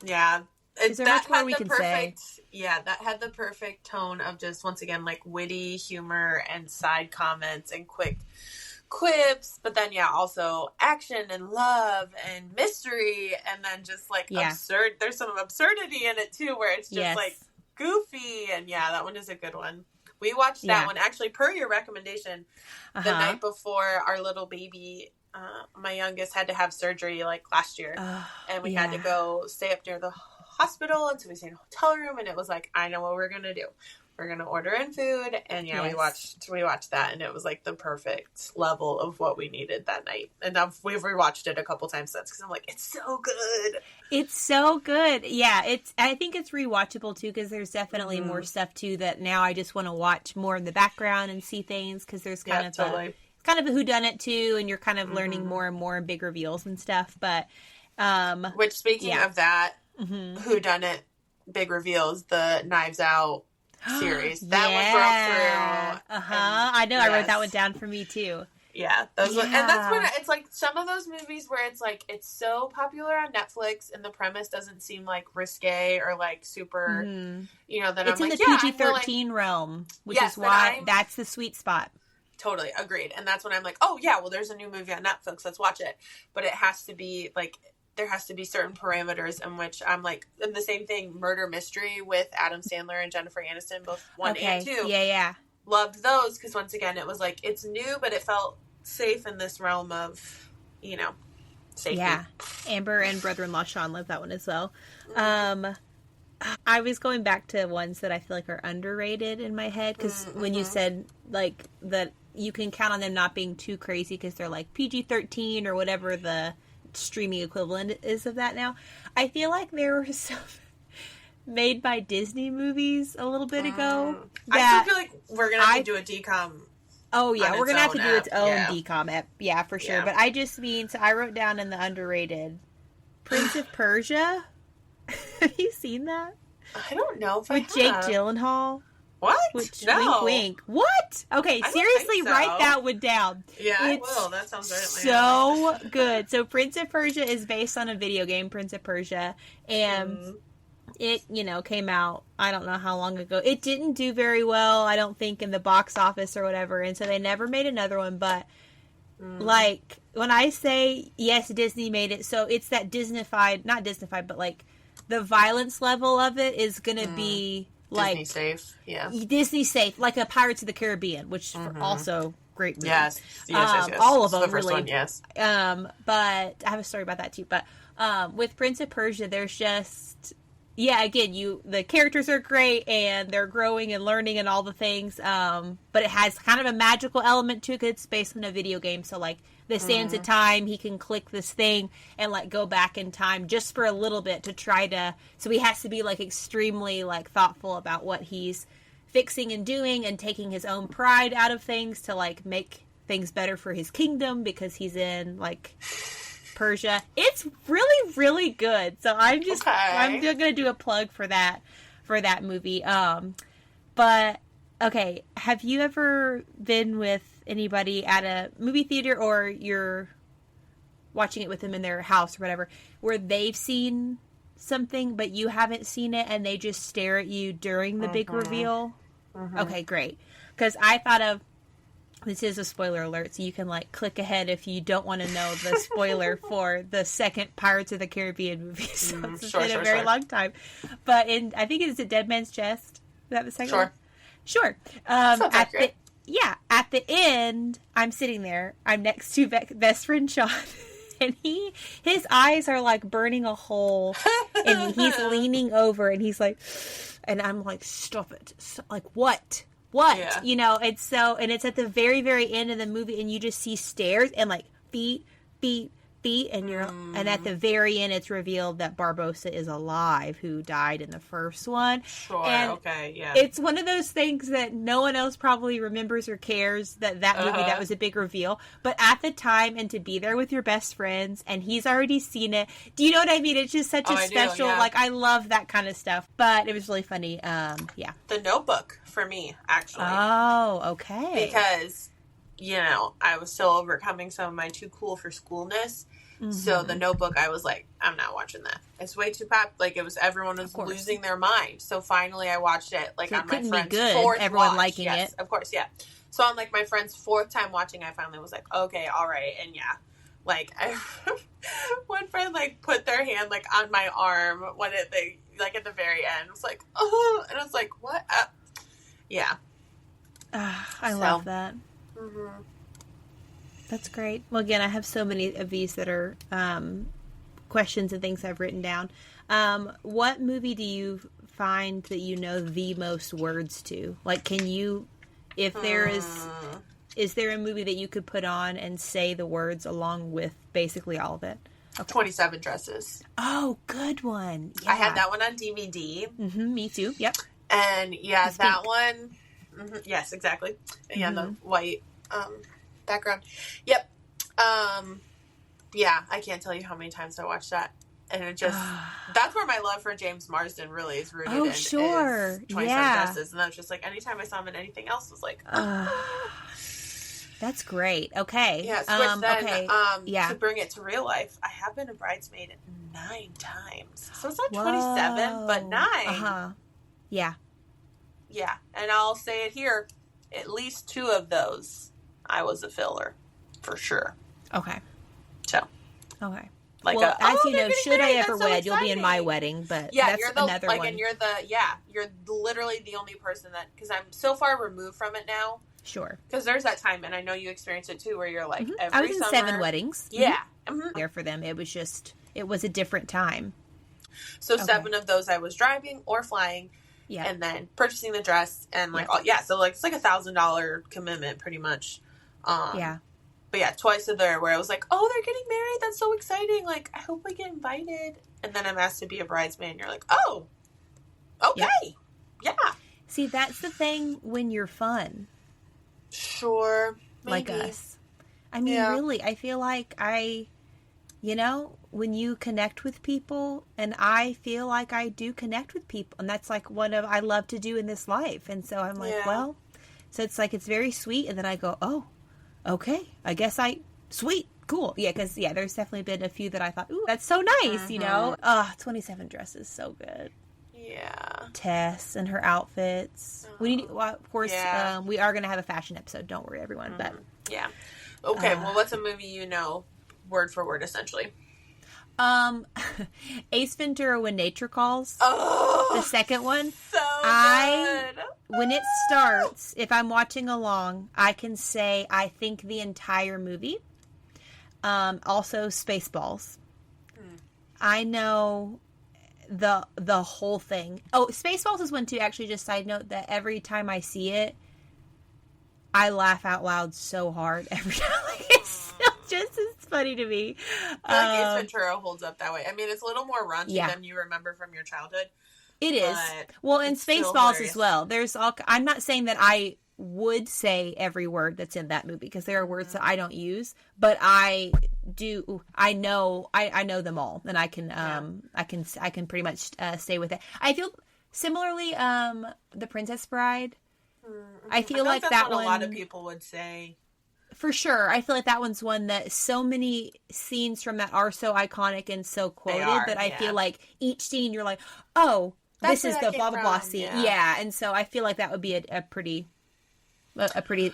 is there much more we can say? Yeah, that had the perfect tone of just, once again, like, witty humor and side comments and quick quips, but then also action and love and mystery, and then just like absurd. There's some absurdity in it too, where it's just like goofy, and that one is a good one. We watched that one actually per your recommendation the night before our little baby. My youngest had to have surgery like last year, and we had to go stay up near the hospital, and so we stayed in a hotel room, and it was like, I know what we're gonna do. We're gonna order in food, and we watched that, and it was like the perfect level of what we needed that night. And we've rewatched it a couple times since, because I'm like, it's so good. It's so good. Yeah, I think it's rewatchable too, because there's definitely more stuff too that now I just want to watch more in the background and see things, because there's kind of a whodunit too, and you're kind of learning more and more big reveals and stuff. But which, speaking of that, whodunit big reveals, the Knives Out series that one broke through. I know. I wrote that one down for me too. Yeah, those and that's when it's like some of those movies where it's like it's so popular on Netflix and the premise doesn't seem like risque or like super, then it's I'm in like, the PG-13 realm, which is why that's the sweet spot. Totally agreed, and that's when I'm like, oh yeah, well there's a new movie on Netflix, let's watch it. But it has to be like, there has to be certain parameters in which I'm like, and the same thing, Murder Mystery with Adam Sandler and Jennifer Aniston, both 1 and 2. Yeah. Loved those, because once again, it was like, it's new, but it felt safe in this realm of, safety. Yeah. Amber and brother-in-law Sean loved that one as well. I was going back to ones that I feel like are underrated in my head, because when you said, like, that you can count on them not being too crazy because they're, like, PG-13 or whatever the streaming equivalent is of that now, I feel like there were some made by Disney movies a little bit ago. I still feel like we're going to have to do a DCOM. Oh, yeah, we're going to have to do its own yeah. DCOM app. Yeah, for sure. Yeah. But I just mean, so I wrote down in the underrated, Prince of Persia. Have you seen that? I don't know if With Jake Gyllenhaal. What? Which, no. wink, wink. What? Okay, seriously, so. write that one down. Yeah, I It's will. That sounds right. so good. So Prince of Persia is based on a video game, Prince of Persia, and it, came out, I don't know how long ago. It didn't do very well, I don't think, in the box office or whatever, and so they never made another one, but, like, when I say, yes, Disney made it, so it's that not Disney-fied, but, like, the violence level of it is gonna be, like... Disney safe, yeah. Disney safe, like a Pirates of the Caribbean, which also great movie. Yes. All of them, the first really. one, yes. But I have a story about that too. But with Prince of Persia, there's just again, the characters are great and they're growing and learning and all the things. But it has kind of a magical element to it 'cause it's based on a video game. So like the sands of time, he can click this thing and like go back in time just for a little bit to try to. So he has to be like extremely like thoughtful about what he's fixing and doing and taking his own pride out of things to like make things better for his kingdom because he's in like Persia. It's really, really good. So I'm gonna do a plug for that movie. But okay, have you ever been with anybody at a movie theater or you're watching it with them in their house or whatever where they've seen something but you haven't seen it and they just stare at you during the big reveal? Okay, great. Because I thought of, this is a spoiler alert, so you can like click ahead if you don't want to know the spoiler for the second Pirates of the Caribbean movie. So it's been a very long time. But I think it's a Dead Man's Chest. Is that the second one? Sure. At the end, I'm sitting there. I'm next to best friend Sean. And his eyes are like burning a hole. And he's leaning over and he's like, and I'm like, stop it. Like, what? Yeah. And it's at the very, very end of the movie and you just see stairs and like feet, and and at the very end it's revealed that Barbossa is alive, who died in the first one. Sure, and okay, yeah. It's one of those things that no one else probably remembers or cares that movie, that was a big reveal. But at the time, and to be there with your best friends, and he's already seen it. Do you know what I mean? It's just such a special, like, I love that kind of stuff. But it was really funny, yeah. The Notebook, for me, actually. Oh, okay. Because, I was still overcoming some of my too cool for schoolness. So The Notebook, I was like, I'm not watching that. It's way too pop. Like, everyone was losing their mind. So finally I watched it, like, so on my friend's good. fourth Everyone watch. liking yes, it. Of course, yeah. So on, like, my friend's fourth time watching, I finally was like, okay, all right. And yeah, like, one friend, like, put their hand, like, on my arm when like, at the very end. It was like, oh, and I was like, what? Yeah. I love that. That's great. Well, again, I have so many of these that are questions and things I've written down. What movie do you find that you know the most words to? Like, can you, if there is there a movie that you could put on and say the words along with basically all of it? Okay. 27 Dresses. Oh, good one. Yeah. I had that one on DVD. Me too. Yep. And yeah, that one. Yes, exactly. Yeah, the white background. Yep. Yeah, I can't tell you how many times I watched that. And it just, that's where my love for James Marsden really is rooted in. Oh, sure. Is 27 Dresses. And that's just like, anytime I saw him in anything else, was like, That's great. Okay. Yeah, to bring it to real life, I have been a bridesmaid 9 times. So it's not 27, but 9. Yeah. Yeah. And I'll say it here, at least 2 of those, I was a filler. For sure. Okay. So. Okay. Like well, as you know, should I ever wed, you'll be in my wedding, but yeah, that's you're the, another like, one. And you're literally the only person that, because I'm so far removed from it now. Sure. Because there's that time, and I know you experienced it too, where you're like, every I was in summer, 7 weddings. Yeah. There for them. It was a different time. So 7 of those I was driving or flying. Yeah. And then purchasing the dress and like, so like, it's like $1,000 commitment pretty much. Yeah. But yeah, twice a year where I was like, oh, they're getting married. That's so exciting. Like, I hope I get invited. And then I'm asked to be a bridesmaid. And you're like, oh, okay. Yep. Yeah. See, that's the thing when you're fun. Sure. Maybe. Like us. I mean, really, I feel like when you connect with people, and I feel like I do connect with people, and that's like I love to do in this life. And so I'm like, so it's like, it's very sweet. And then I go, oh, okay, I guess sweet, cool. Yeah, because, there's definitely been a few that I thought, ooh, that's so nice, 27 dresses, so good. Yeah. Tess and her outfits. We need, of course, we are going to have a fashion episode. Don't worry, everyone. But yeah. Okay, well, what's a movie word for word, essentially? Ace Ventura: When Nature Calls. Oh, the second one. So good. When it starts, if I'm watching along, I can say I think the entire movie. Also, Spaceballs. I know the whole thing. Oh, Spaceballs is one too. Actually, just side note that every time I see it, I laugh out loud so hard every time. It's still just as funny to me. I feel like Ace Ventura holds up that way. I mean, it's a little more raunchy than you remember from your childhood. It is. Well, and Spaceballs as well. I'm not saying that I would say every word that's in that movie, because there are words that I don't use, but I do. I know them all, and I can I can pretty much stay with it. I feel similarly. The Princess Bride. I feel like that's that what one. A lot of people would say. For sure. I feel like that one's one that so many scenes from that are so iconic and so quoted that I feel like each scene you're like, oh, this is the blah blah blah scene. Yeah, and so I feel like that would be a pretty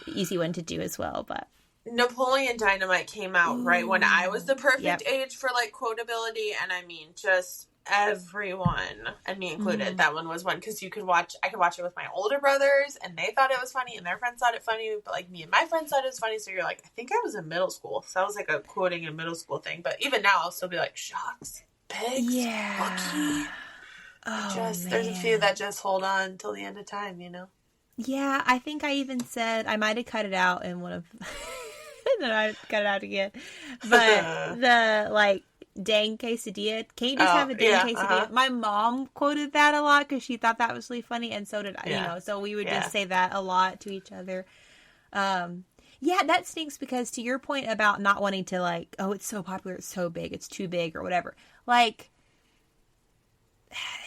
easy one to do as well. But Napoleon Dynamite came out right when I was the perfect age for like quotability, and I mean just everyone, and me included. That one was one because I could watch it with my older brothers, and they thought it was funny, and their friends thought it funny, but like me and my friends thought it was funny. So you're like, I think I was in middle school, so that was like a quoting in middle school thing. But even now, I'll still be like, shucks, pigs, Bucky. There's a few that just hold on till the end of time, Yeah, I think I even said I might have cut it out in one of. Then I cut it out again, but the dang quesadilla. Can't you just have a dang quesadilla? My mom quoted that a lot because she thought that was really funny, and so did I. So we would just say that a lot to each other. Yeah, that stinks because to your point about not wanting to like, oh, it's so popular, it's so big, it's too big or whatever. Like,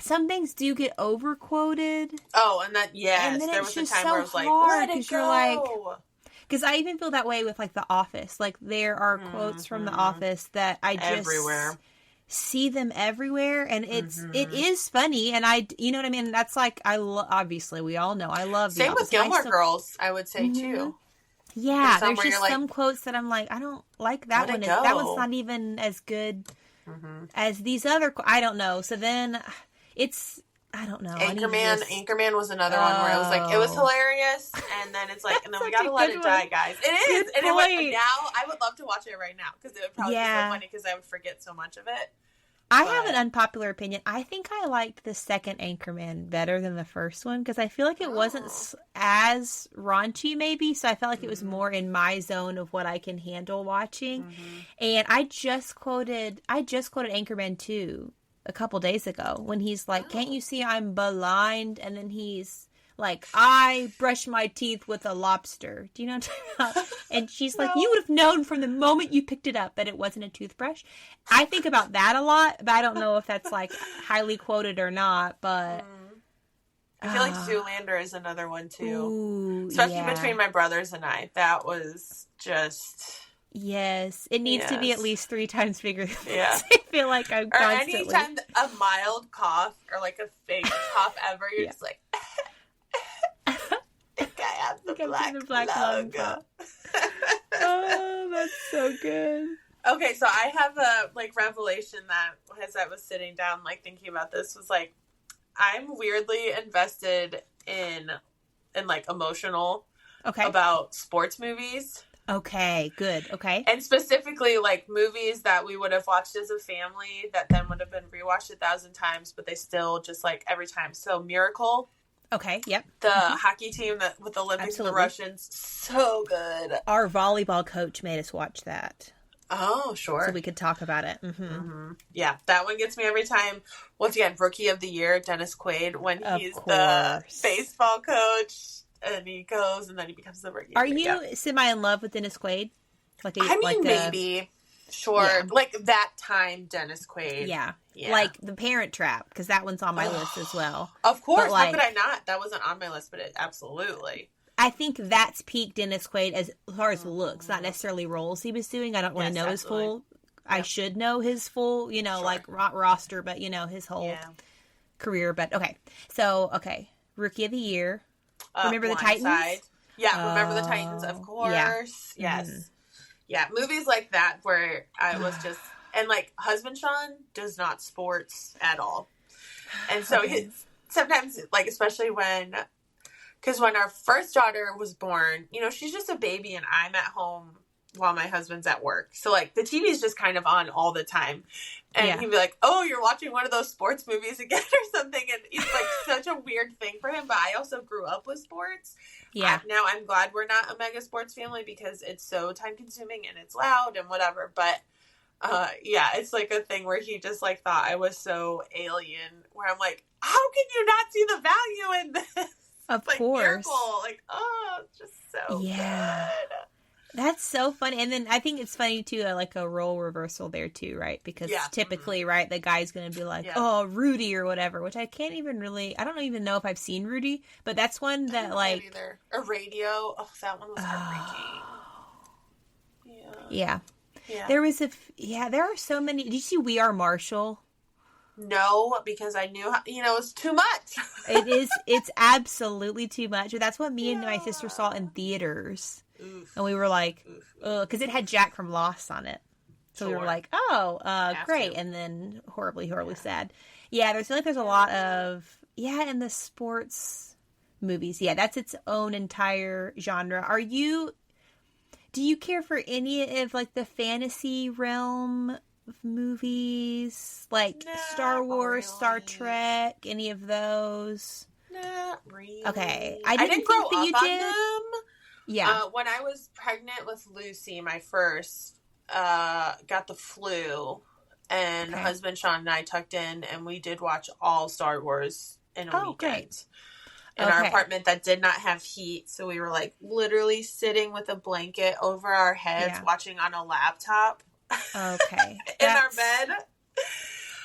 some things do get over quoted. Oh, and that and then there was a time so where I was like, let it go. Because I even feel that way with like The Office. Like there are quotes from The Office that I just see them everywhere, and it is funny, and you know what I mean. That's like obviously we all know I love. Same with Gilmore Girls, I would say too. Yeah, there's just some quotes that I'm like, I don't like that one. That one's not even as good as these other. I don't know. So then I don't know. Anchorman was another one where I was like, it was hilarious, and then it's like, and then we gotta let it die, guys. It is, and now I would love to watch it right now because it would probably be so funny because I would forget so much of it. I have an unpopular opinion. I think I liked the second Anchorman better than the first one because I feel like it wasn't as raunchy, maybe. So I felt like it was more in my zone of what I can handle watching. And I just quoted Anchorman 2 a couple days ago when he's like, can't you see I'm blind? And then he's like, I brush my teeth with a lobster. Do you know what I'm talking about? And she's like, you would have known from the moment you picked it up that it wasn't a toothbrush. I think about that a lot, but I don't know if that's like highly quoted or not, but I feel like Zoolander is another one too. Especially between my brothers and I. That was just... Yes, it needs to be at least 3 times bigger than this. I feel like I'm constantly... Or anytime a mild cough or like a fake cough ever, you're just like... I think I have the black lung. Oh, that's so good. Okay, so I have a revelation that as I was sitting down thinking about this was I'm weirdly invested in emotional about sports movies. Okay, good. Okay. And specifically, like, movies that we would have watched as a family that then would have been rewatched 1,000 times, but they still just, like, every time. So, Miracle. Okay, yep. The hockey team that with the Olympics and the Russians. So good. Our volleyball coach made us watch that. Oh, sure. So we could talk about it. Yeah, that one gets me every time. Once again, Rookie of the Year, Dennis Quaid, when he's the baseball coach, and he goes, and then he becomes the rookie. Are you semi in love with Dennis Quaid? Maybe. Sure. Yeah. Like, that time, Dennis Quaid. Yeah. Like, The Parent Trap, because that one's on my list as well. Of course. How could I not? That wasn't on my list, but it absolutely. I think that's peak Dennis Quaid as far as looks, not necessarily roles he was doing. I don't want to know his full. Yep. I should know his full, like roster, but his whole career. But okay, so Rookie of the Year. Remember the Titans? Side. Yeah, Remember the Titans, of course. Yeah. Yes, yeah, movies like that where I was just and like Husband Sean does not sports at all, and so sometimes like especially when. Because when our first daughter was born, she's just a baby and I'm at home while my husband's at work. So, like, the TV's just kind of on all the time. And he'd be like, oh, you're watching one of those sports movies again or something. And it's, like, such a weird thing for him. But I also grew up with sports. Yeah. Now, I'm glad we're not a mega sports family because it's so time-consuming and it's loud and whatever. But, it's, like, a thing where he just, like, thought I was so alien. Where I'm like, how can you not see the value in this? Of course. Miracle. Like, it's just so good. That's so funny. And then I think it's funny, too, like a role reversal there, too, right? Because typically, right, the guy's going to be like, oh, Rudy or whatever, which I can't even really, I don't even know if I've seen Rudy, but that's one that, like. Either. A Radio. Oh, that one was heartbreaking. Yeah. There was there are so many. Did you see We Are Marshall? No, because I knew, it's too much. It's absolutely too much. But that's what me and my sister saw in theaters. Oof. And we were like, because it had Jack from Lost on it. So we were like, great. And then horribly, horribly sad. Yeah, there's a lot of, in the sports movies. Yeah, that's its own entire genre. Do you care for any of, like, the fantasy realm movies, like Star Wars, really. Star Trek, any of those? Not really. Okay. I didn't grow that you up did. On them. Yeah. When I was pregnant with Lucy, my first, got the flu, and husband Sean and I tucked in, and we did watch all Star Wars in a weekend. Great. In our apartment that did not have heat, so we were like literally sitting with a blanket over our heads, watching on a laptop. Okay. In our bed.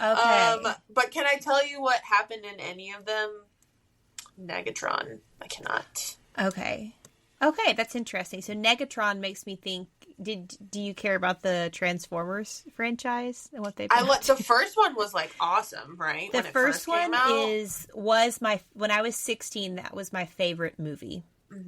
Okay. But can I tell you what happened in any of them? Negatron. I cannot. Okay, that's interesting. So Negatron makes me think, do you care about the Transformers franchise and what they've been up to? The first one was like awesome, right? The first one was when I was 16, that was my favorite movie.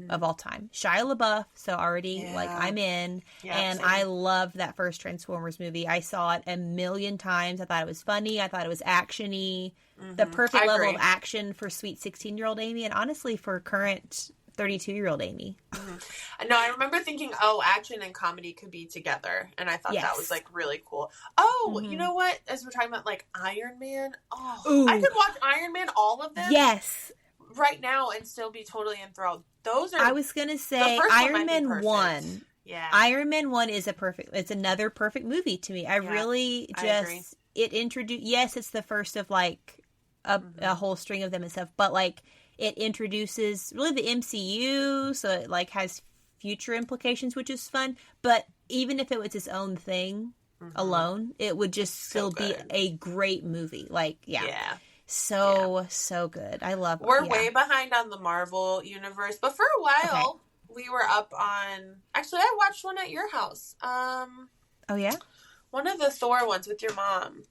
Of all time. Shia LaBeouf, so already, like, I'm in. Yeah, and I loved that first Transformers movie. I saw it a million times. I thought it was funny. I thought it was action-y. The perfect level of action for sweet 16-year-old Amy, and honestly, for current 32-year-old Amy. No, I remember thinking, action and comedy could be together, and I thought that was, like, really cool. Oh, you know what? As we're talking about, like, Iron Man. Oh, I could watch Iron Man, all of them. Yes. Right now and still be totally enthralled. Those are. I was gonna say Iron Man 1. Yeah, Iron Man 1 is it's another perfect movie to me. I really just it introduced. Yes, it's the first of like a whole string of them and stuff, but like it introduces really the MCU, so it like has future implications, which is fun. But even if it was its own thing alone, it would just still be a great movie. Like So good. I love it. We're way behind on the Marvel universe, but for a while we were up on. Actually, I watched one at your house. Oh yeah, one of the Thor ones with your mom.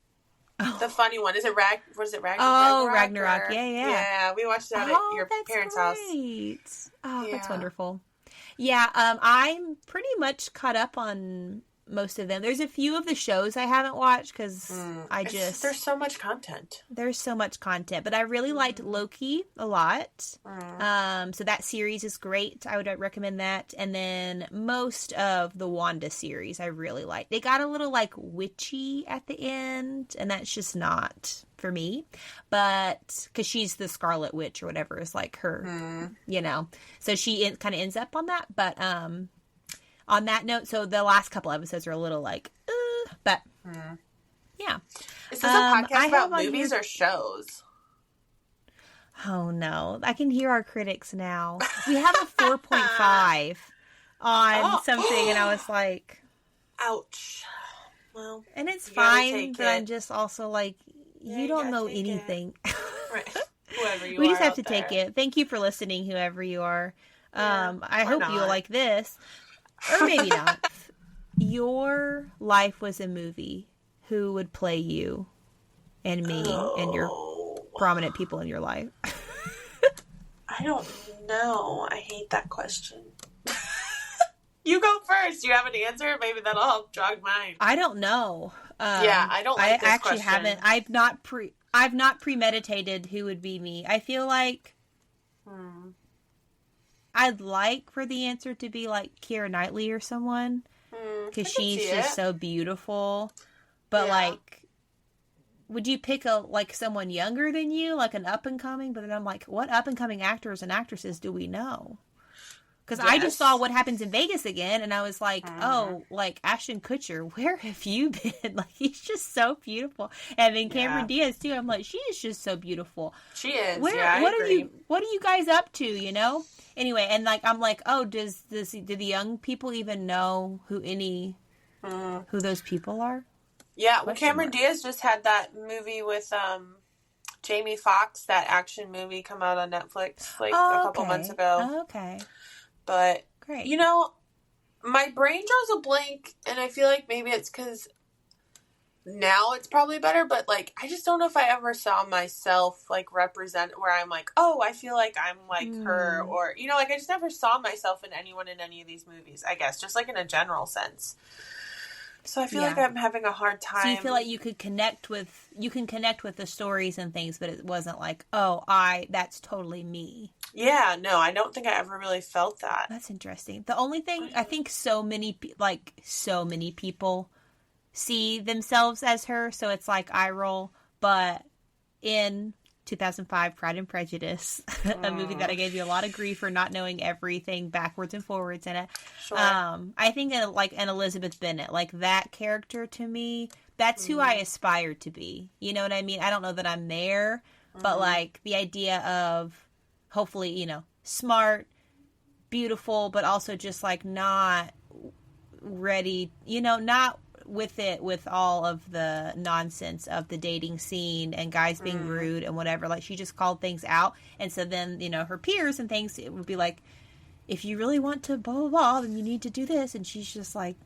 The funny one. Was it Ragnarok? Oh, Ragnarok. Yeah, we watched that at your parents' house. Oh, that's wonderful. Yeah, I'm pretty much caught up on most of them. There's a few of the shows I haven't watched because there's so much content. There's so much content, but I really liked Loki a lot. So that series is great. I would recommend that. And then most of the Wanda series I really liked. They got a little like witchy at the end, and that's just not for me. But because she's the Scarlet Witch or whatever is like her, you know, so she kind of ends up on that. But on that note, so the last couple episodes are a little like, but yeah. Is this a podcast about movies or shows? Oh no, I can hear our critics now. We have a 4.5 on something, and I was like, ouch. Well, and it's fine, but I'm just also like, you don't know anything. Right. Whoever you are. We just have to take it. Thank you for listening, whoever you are. I hope you'll like this. Or maybe not. Your life was a movie. Who would play you and me and your prominent people in your life? I don't know. I hate that question. You go first. You have an answer? Maybe that'll help jog mine. I don't know. I don't like this actually question. haven't. I've not premeditated who would be me. I feel like I'd like for the answer to be like Keira Knightley or someone, because she's just so beautiful. But like, would you pick someone younger than you, like an up and coming? But then I'm like, what up and coming actors and actresses do we know? Because I just saw What Happens in Vegas again, and I was like, oh, like Ashton Kutcher, where have you been? Like, he's just so beautiful. And then Cameron Diaz too. I'm like, she is just so beautiful. She is. What are you guys up to? You know. Anyway, and like I'm like, oh, do the young people even know who those people are? Yeah, well, Cameron Diaz just had that movie with Jamie Foxx, that action movie, come out on Netflix a couple months ago. Okay. But, great. You know, my brain draws a blank, and I feel like maybe it's because now it's probably better, but, like, I just don't know if I ever saw myself, like, represent where I'm like, oh, I feel like I'm like her, or, you know, like, I just never saw myself in anyone in any of these movies, I guess, just, like, in a general sense. So I feel like I'm having a hard time. So you feel like you can connect with the stories and things, but it wasn't like, oh, that's totally me. Yeah, no, I don't think I ever really felt that. That's interesting. The only thing, I think so many people see themselves as her, so it's like eye roll. But in 2005, Pride and Prejudice, a movie that I gave you a lot of grief for not knowing everything backwards and forwards in it. Sure. I think an Elizabeth Bennet, like that character to me, that's who I aspire to be. You know what I mean? I don't know that I'm there, but like the idea of hopefully, you know, smart, beautiful, but also just like not ready, you know, not with all of the nonsense of the dating scene and guys being rude and whatever. Like, she just called things out. And so then, you know, her peers and things, it would be like, if you really want to blah, blah, blah, then you need to do this. And she's just like,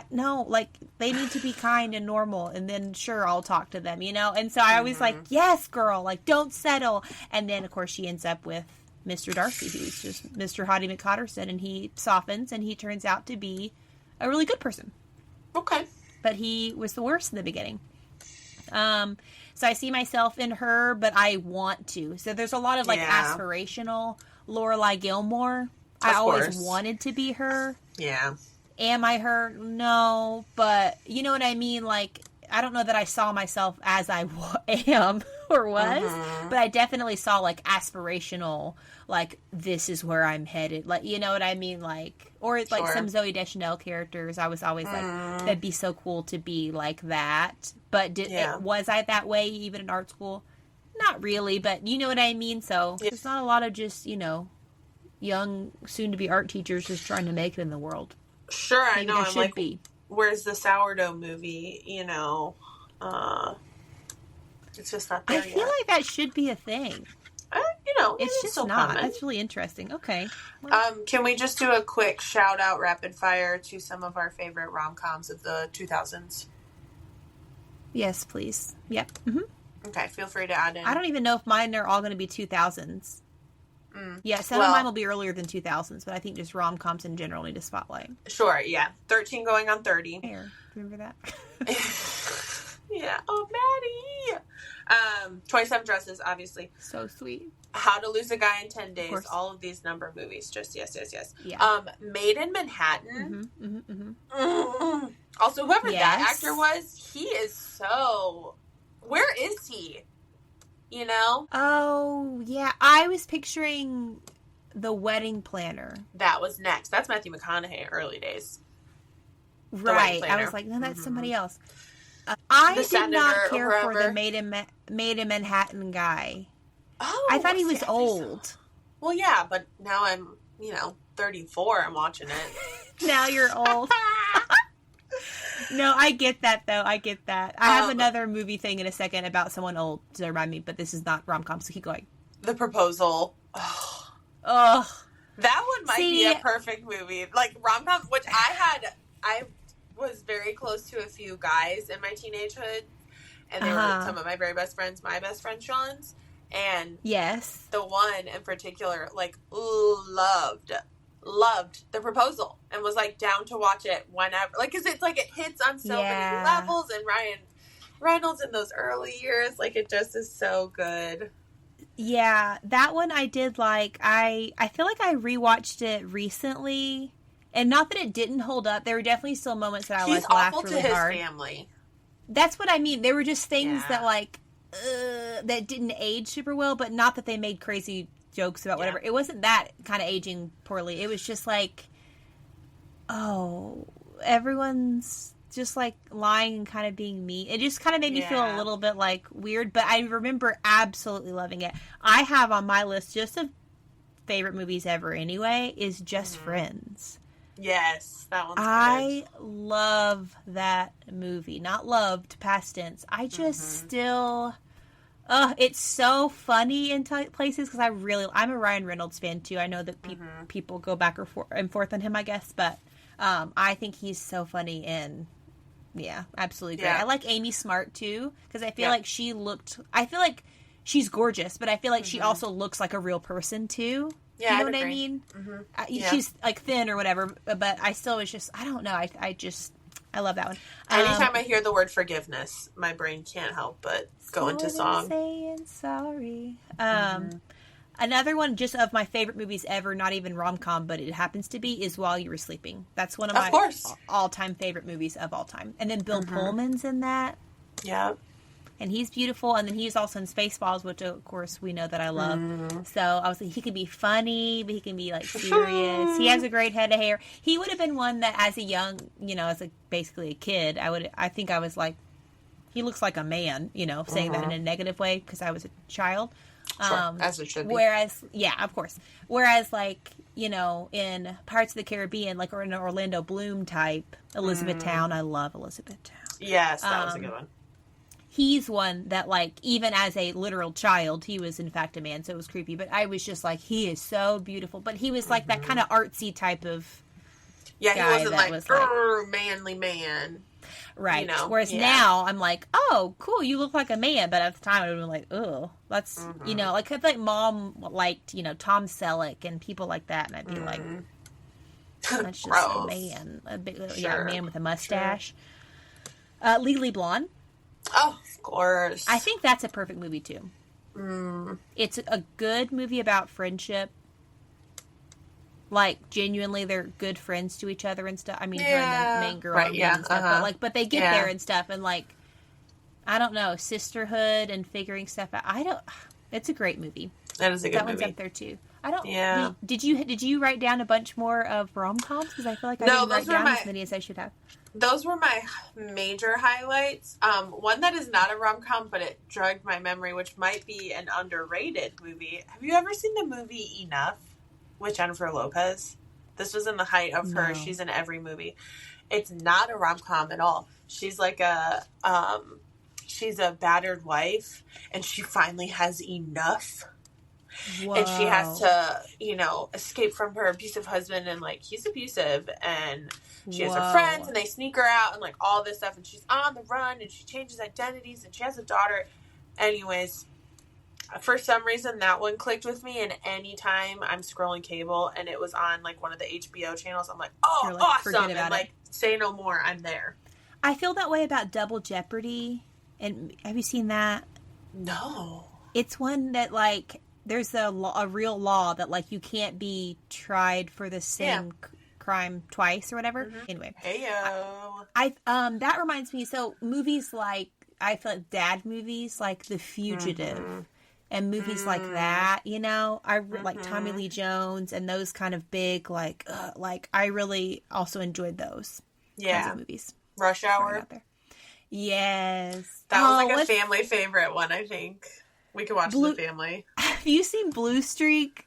no, like, they need to be kind and normal. And then, sure, I'll talk to them, you know? And so I always like, yes, girl, like, don't settle. And then, of course, she ends up with Mr. Darcy, who's just Mr. Hottie McCotterson. And he softens and he turns out to be a really good person. Okay. But he was the worst in the beginning. So I see myself in her, but I want to. So there's a lot of, like, aspirational Lorelai Gilmore. I always wanted to be her. Yeah. Am I her? No. But you know what I mean? Like, I don't know that I saw myself as I am or was. But I definitely saw, like, aspirational, like, this is where I'm headed. Like, you know what I mean? Like, or it's like some Zooey Deschanel characters. I was always like, that'd be so cool to be like that. But was I that way even in art school? Not really, but you know what I mean? So there's not a lot of just, you know, young, soon-to-be art teachers just trying to make it in the world. Sure, Maybe I know. I'm like, be. Where's the sourdough movie? You know, it's just not there yet. I feel like that should be a thing. You know, it's just not. Common. That's really interesting. Okay. Well, can we just do a quick shout out, rapid fire, to some of our favorite rom-coms of the 2000s? Yes, please. Yep. Mm-hmm. Okay, feel free to add in. I don't even know if mine are all going to be 2000s. Yeah, some of mine will be earlier than 2000s, but I think just rom-coms in general need a spotlight. Sure, yeah. 13 going on 30. Hair. Remember that? Yeah. Oh, Maddie. 27 Dresses, obviously. So sweet. How to Lose a Guy in 10 Days. All of these number movies. Just yes. Yeah. Made in Manhattan. Also, whoever that actor was, he is so... Where is he? You know? Oh, yeah. I was picturing The Wedding Planner. That was next. That's Matthew McConaughey, early days. Right. I was like, no, that's somebody else. I did not care for the Made in Manhattan guy. Oh, I thought he was old. Well, yeah, but now I'm, 34. I'm watching it. Now you're old. No, I get that, though. I get that. I have another movie thing in a second about someone old to remind me, but this is not rom-com, so keep going. The Proposal. Ugh. That one might be a perfect movie. Like, rom-com, which I was very close to a few guys in my teenagehood, and they were some of my very best friends, my best friend Sean's, and the one in particular, like, loved The Proposal, and was, like, down to watch it whenever, like, because it's, like, it hits on so many levels, and Ryan Reynolds in those early years, like, it just is so good. Yeah, that one I did like. I feel like I rewatched it recently. And not that it didn't hold up. There were definitely still moments that I laughed really hard. He's awful to his family. That's what I mean. There were just things that that didn't age super well, but not that they made crazy jokes about whatever. It wasn't that kind of aging poorly. It was just like, everyone's just like lying and kind of being mean. It just kind of made me feel a little bit like weird, but I remember absolutely loving it. I have on my list just of favorite movies ever anyway is Just Friends. Yes, that one's I love that movie. Not loved, past tense. I just still... it's so funny in places because I'm a Ryan Reynolds fan too. I know that people go back and forth on him, I guess, but I think he's so funny and absolutely great. I like Amy Smart too because I feel like I feel like she's gorgeous, but I feel like she also looks like a real person too. Yeah, you know what I mean? She's like thin or whatever, but I still was just, I don't know. I love that one. Anytime I hear the word forgiveness, my brain can't help but go into song. Saying sorry. Another one just of my favorite movies ever, not even rom-com, but it happens to be, is While You Were Sleeping. That's one of my all-time favorite movies of all time. And then Bill Pullman's in that. Yeah. And he's beautiful. And then he's also in Spaceballs, which, of course, we know that I love. So I was like, he can be funny, but he can be, like, serious. He has a great head of hair. He would have been one that, as a young, basically a kid, I think I was like, he looks like a man, saying that in a negative way because I was a child. Sure, as it should be. Whereas, of course. Whereas, like, in Pirates of the Caribbean, like, or in an Orlando Bloom type, Elizabethtown, I love Elizabethtown. Yes, that was a good one. He's one that, like, even as a literal child, he was, in fact, a man, so it was creepy. But I was just like, he is so beautiful. But he was, like, that kind of artsy type of guy. Yeah, he wasn't like, manly man. Right. Whereas now, I'm like, oh, cool, you look like a man. But at the time, I would have been like, oh, that's, like, I feel like Mom liked, Tom Selleck and people like that. And I'd be like, that's just a man. A big, a man with a mustache. Legally Blonde. Oh, of course. I think that's a perfect movie, too. It's a good movie about friendship. Like, genuinely, they're good friends to each other and stuff. I mean, her and the main girl and stuff. But they get there and stuff. And, like, I don't know, sisterhood and figuring stuff out. It's a great movie. That is a good movie. That one's up there, too. Did you write down a bunch more of rom-coms? Because I feel like I didn't write down as many as I should have. Those were my major highlights. One that is not a rom-com, but it jogged my memory, which might be an underrated movie. Have you ever seen the movie Enough with Jennifer Lopez? This was in the height of her. She's in every movie. It's not a rom-com at all. She's like she's a battered wife, and she finally has enough. Whoa. And she has to, escape from her abusive husband, and, like, he's abusive, and she has her friends, and they sneak her out, and, like, all this stuff, and she's on the run, and she changes identities, and she has a daughter. Anyways, for some reason, that one clicked with me, and anytime I'm scrolling cable and it was on, like, one of the HBO channels, I'm like, oh, You're like, awesome! forget And, about like, say no more, I'm there. I feel that way about Double Jeopardy. And have you seen that? No. It's one that, like, there's a real law that, like, you can't be tried for the same crime twice or whatever. Mm-hmm. Anyway. Heyo. That reminds me, so movies like, I feel like dad movies like The Fugitive and movies like that, you know, like Tommy Lee Jones and those kind of big, like I really also enjoyed those kinds of movies. Rush Hour. Yes. That was like a family favorite one, I think. We could watch the family. Have you seen Blue Streak?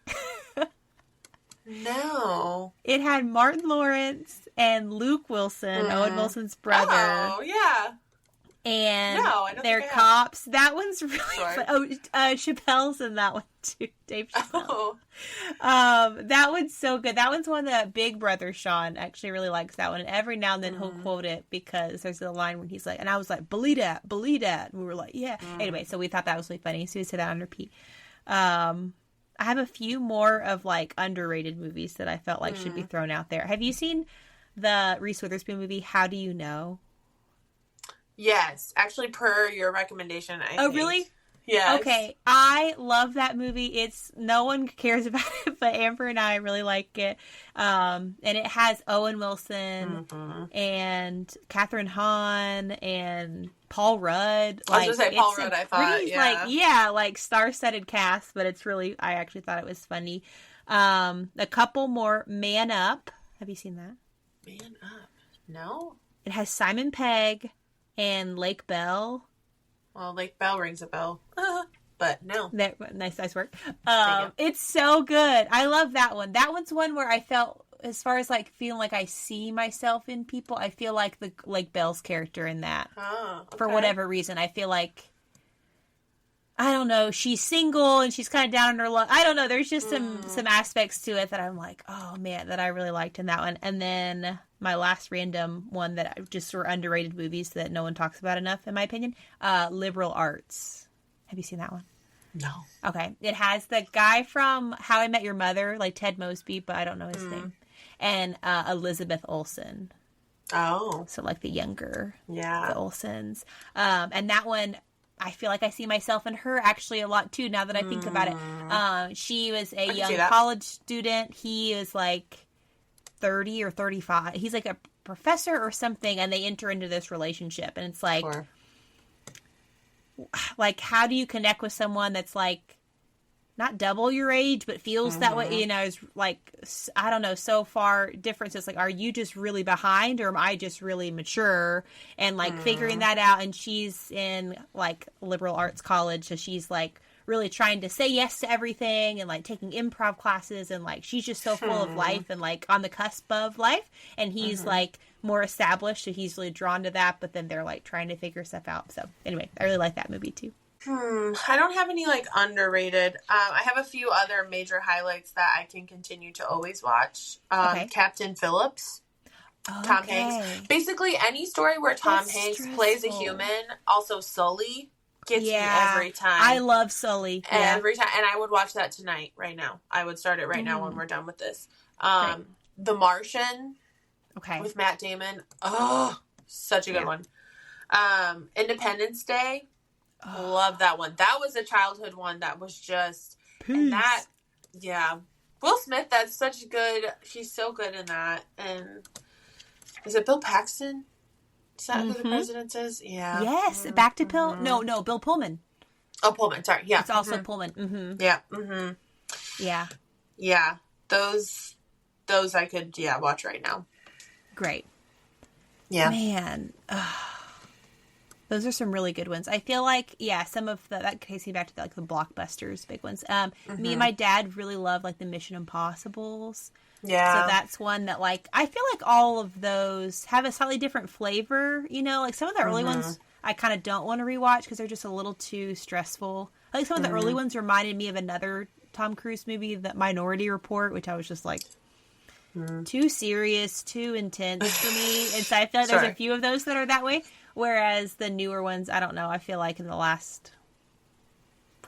No. It had Martin Lawrence and Luke Wilson, Owen Wilson's brother. Oh, yeah. And they're think cops. That one's really fun. Oh, Chappelle's in that one too. Dave Chappelle. Oh. That one's so good. That one's one that Big Brother Sean actually really likes that one. And every now and then he'll quote it because there's a line when he's like, and I was like, believe that. And we were like, yeah. Anyway, so we thought that was really funny. So we said that on repeat. I have a few more of like underrated movies that I felt like should be thrown out there. Have you seen the Reese Witherspoon movie, How Do You Know? Yes, actually, per your recommendation, I think. Oh, really? Yes. Okay, I love that movie. No one cares about it, but Amber and I really like it. And it has Owen Wilson and Katherine Hahn and Paul Rudd. I was going to say Paul Rudd, I thought, like star-studded cast, but I actually thought it was funny. A couple more, Man Up. Have you seen that? Man Up? No. It has Simon Pegg and Lake Bell. Well, Lake Bell rings a bell. But no. Nice work. It's so good. I love that one. That one's one where I felt, as far as like feeling like I see myself in people, I feel like the Lake Bell's character in that. Oh, okay. For whatever reason. I feel like, I don't know, she's single and she's kind of down on her luck. I don't know. There's just some aspects to it that I'm like, oh man, that I really liked in that one. And then my last random one that just were underrated movies that no one talks about enough, in my opinion, Liberal Arts. Have you seen that one? No. Okay. It has the guy from How I Met Your Mother, like Ted Mosby, but I don't know his name. And Elizabeth Olsen. Oh. So like the younger. Yeah. The Olsens. And that one, I feel like I see myself in her actually a lot too, now that I think about it. She was a young college student. He is like 30 or 35. He's like a professor or something, and they enter into this relationship. And it's like, like, how do you connect with someone that's like not double your age, but feels that way, you know, is like, I don't know, so far different. So it's like, are you just really behind, or am I just really mature? And like figuring that out. And she's in like liberal arts college, so she's like really trying to say yes to everything and like taking improv classes, and like she's just so full of life and like on the cusp of life. And he's like more established, so he's really drawn to that, but then they're like trying to figure stuff out. So anyway, I really like that movie too. I don't have any like underrated. I have a few other major highlights that I can continue to always watch. Captain Phillips. Tom Hanks. Basically any story where Tom Hanks plays a human. Also Sully gets me every time. I love Sully. Every time. And I would watch that tonight, right now. I would start it right now when we're done with this. The Martian. With Matt Damon. Oh, such a good one. Independence Day. Love that one. That was a childhood one that was just... And that... Yeah. Will Smith, that's such good... She's so good in that. And... Is it Bill Paxton? Is that who the president is? Yeah. Yes. Back to Bill... No, Bill Pullman. Oh, Pullman. Sorry. Yeah. It's also Pullman. Yeah. Yeah. Yeah. Those I could, watch right now. Great. Yeah. Man. Those are some really good ones. I feel like, some of that takes me back to the blockbusters, big ones. Me and my dad really love like the Mission Impossibles. Yeah. So that's one that like, I feel like all of those have a slightly different flavor, you know, like some of the early ones I kind of don't want to rewatch because they're just a little too stressful. Like some of the early ones reminded me of another Tom Cruise movie, The Minority Report, which I was just like, too serious, too intense for me. And so I feel like there's a few of those that are that way. Whereas the newer ones, I don't know, I feel like in the last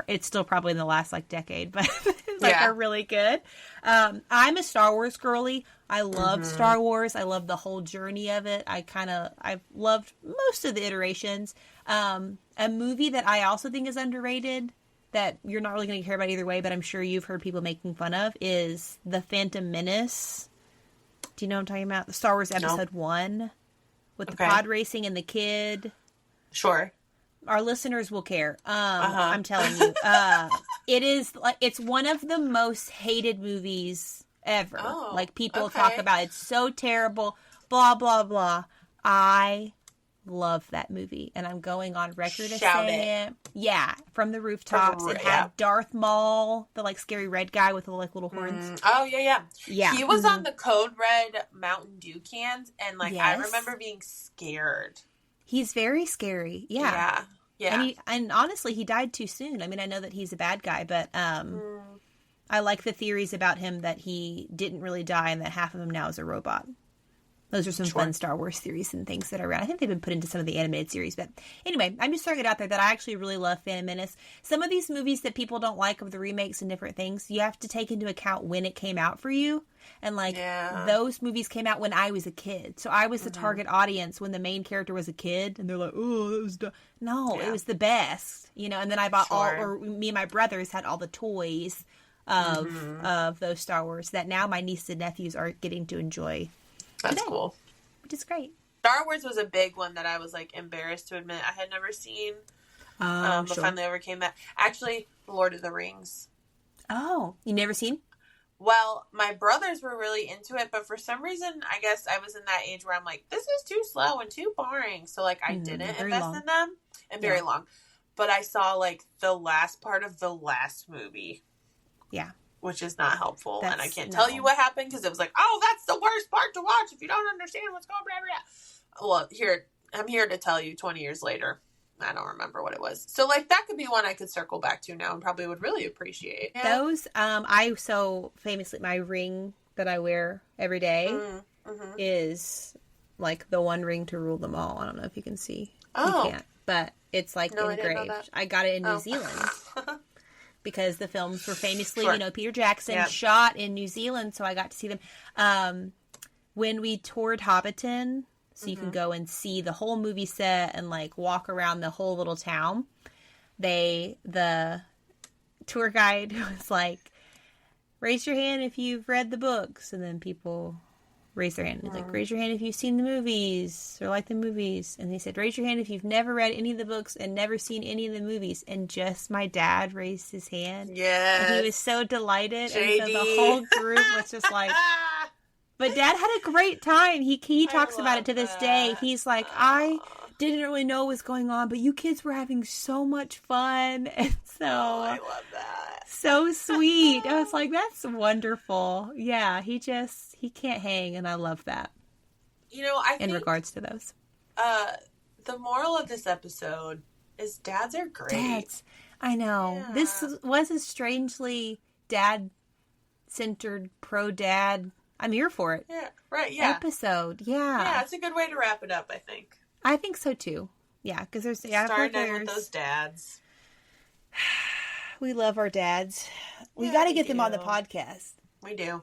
it's still probably in the last like decade, but it's like are really good. I'm a Star Wars girly. I love Star Wars. I love the whole journey of it. I've loved most of the iterations. A movie that I also think is underrated that you're not really going to care about either way, but I'm sure you've heard people making fun of, is The Phantom Menace. Do you know what I'm talking about? The Star Wars Episode 1 with the pod racing and the kid. Sure. Our listeners will care. I'm telling you. It's one of the most hated movies ever. Oh, like, people talk about it's so terrible, blah, blah, blah. I love that movie, and I'm going on record as saying it. Yeah, from the rooftops. It had Darth Maul, the like scary red guy with the like little horns. Oh yeah. He was on the Code Red Mountain Dew cans, and like I remember being scared. He's very scary. Yeah. And honestly, he died too soon. I mean, I know that he's a bad guy, but I like the theories about him that he didn't really die and that half of him now is a robot. Those are some fun Star Wars theories and things that are around. I think they've been put into some of the animated series. But anyway, I'm just throwing it out there that I actually really love Phantom Menace. Some of these movies that people don't like of the remakes and different things, you have to take into account when it came out for you. And like those movies came out when I was a kid. So I was the target audience when the main character was a kid. And they're like, oh, it was... No, it was the best. You know, and then I bought me and my brothers had all the toys of those Star Wars that now my nieces and nephews are getting to enjoy. That's cool. Which is great. Star Wars was a big one that I was like embarrassed to admit I had never seen. But finally overcame that. Actually, Lord of the Rings. Oh, you never seen? Well, my brothers were really into it, but for some reason, I guess I was in that age where I'm like, this is too slow and too boring. So like I didn't invest in them. And very long. But I saw like the last part of the last movie. Yeah. Which is not helpful. And I can't tell you what happened because it was like, oh, that's the worst part to watch if you don't understand what's going on. Well, I'm here to tell you 20 years later. I don't remember what it was. So, like, that could be one I could circle back to now and probably would really appreciate. Yeah. Those, so famously, my ring that I wear every day is, like, the one ring to rule them all. I don't know if you can see. Oh. You can't. But it's, like, engraved. I got it in New Zealand. Because the films were famously, Peter Jackson shot in New Zealand, so I got to see them. When we toured Hobbiton, so you can go and see the whole movie set and, like, walk around the whole little town, the tour guide was like, raise your hand if you've read the books. And then people raise their hand. He's like, raise your hand if you've seen the movies or like the movies. And he said, raise your hand if you've never read any of the books and never seen any of the movies. And just my dad raised his hand. Yes. And he was so delighted. JD. And so the whole group was just like... But Dad had a great time. He talks about it to this day. He's like, I didn't really know what was going on, but you kids were having so much fun. And so... I love that. So sweet. I was like, that's wonderful. Yeah, he can't hang, and I love that. I think... In regards to those. The moral of this episode is dads are great. Dads. I know. Yeah. This was a strangely dad-centered, pro-dad... I'm here for it. Yeah, right, yeah. Episode, yeah. Yeah, it's a good way to wrap it up, I think. I think so, too. Yeah, because there's... Starting with those dads. We love our dads. We got to get them on the podcast. We do.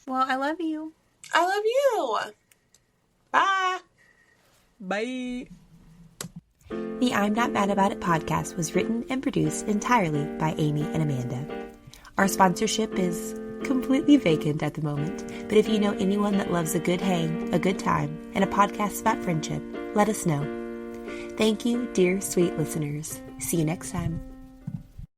Well, I love you. I love you. Bye. Bye. The I'm Not Mad About It podcast was written and produced entirely by Amy and Amanda. Our sponsorship is completely vacant at the moment, but if you know anyone that loves a good hang, a good time, and a podcast about friendship, let us know. Thank you, dear sweet listeners. See you next time.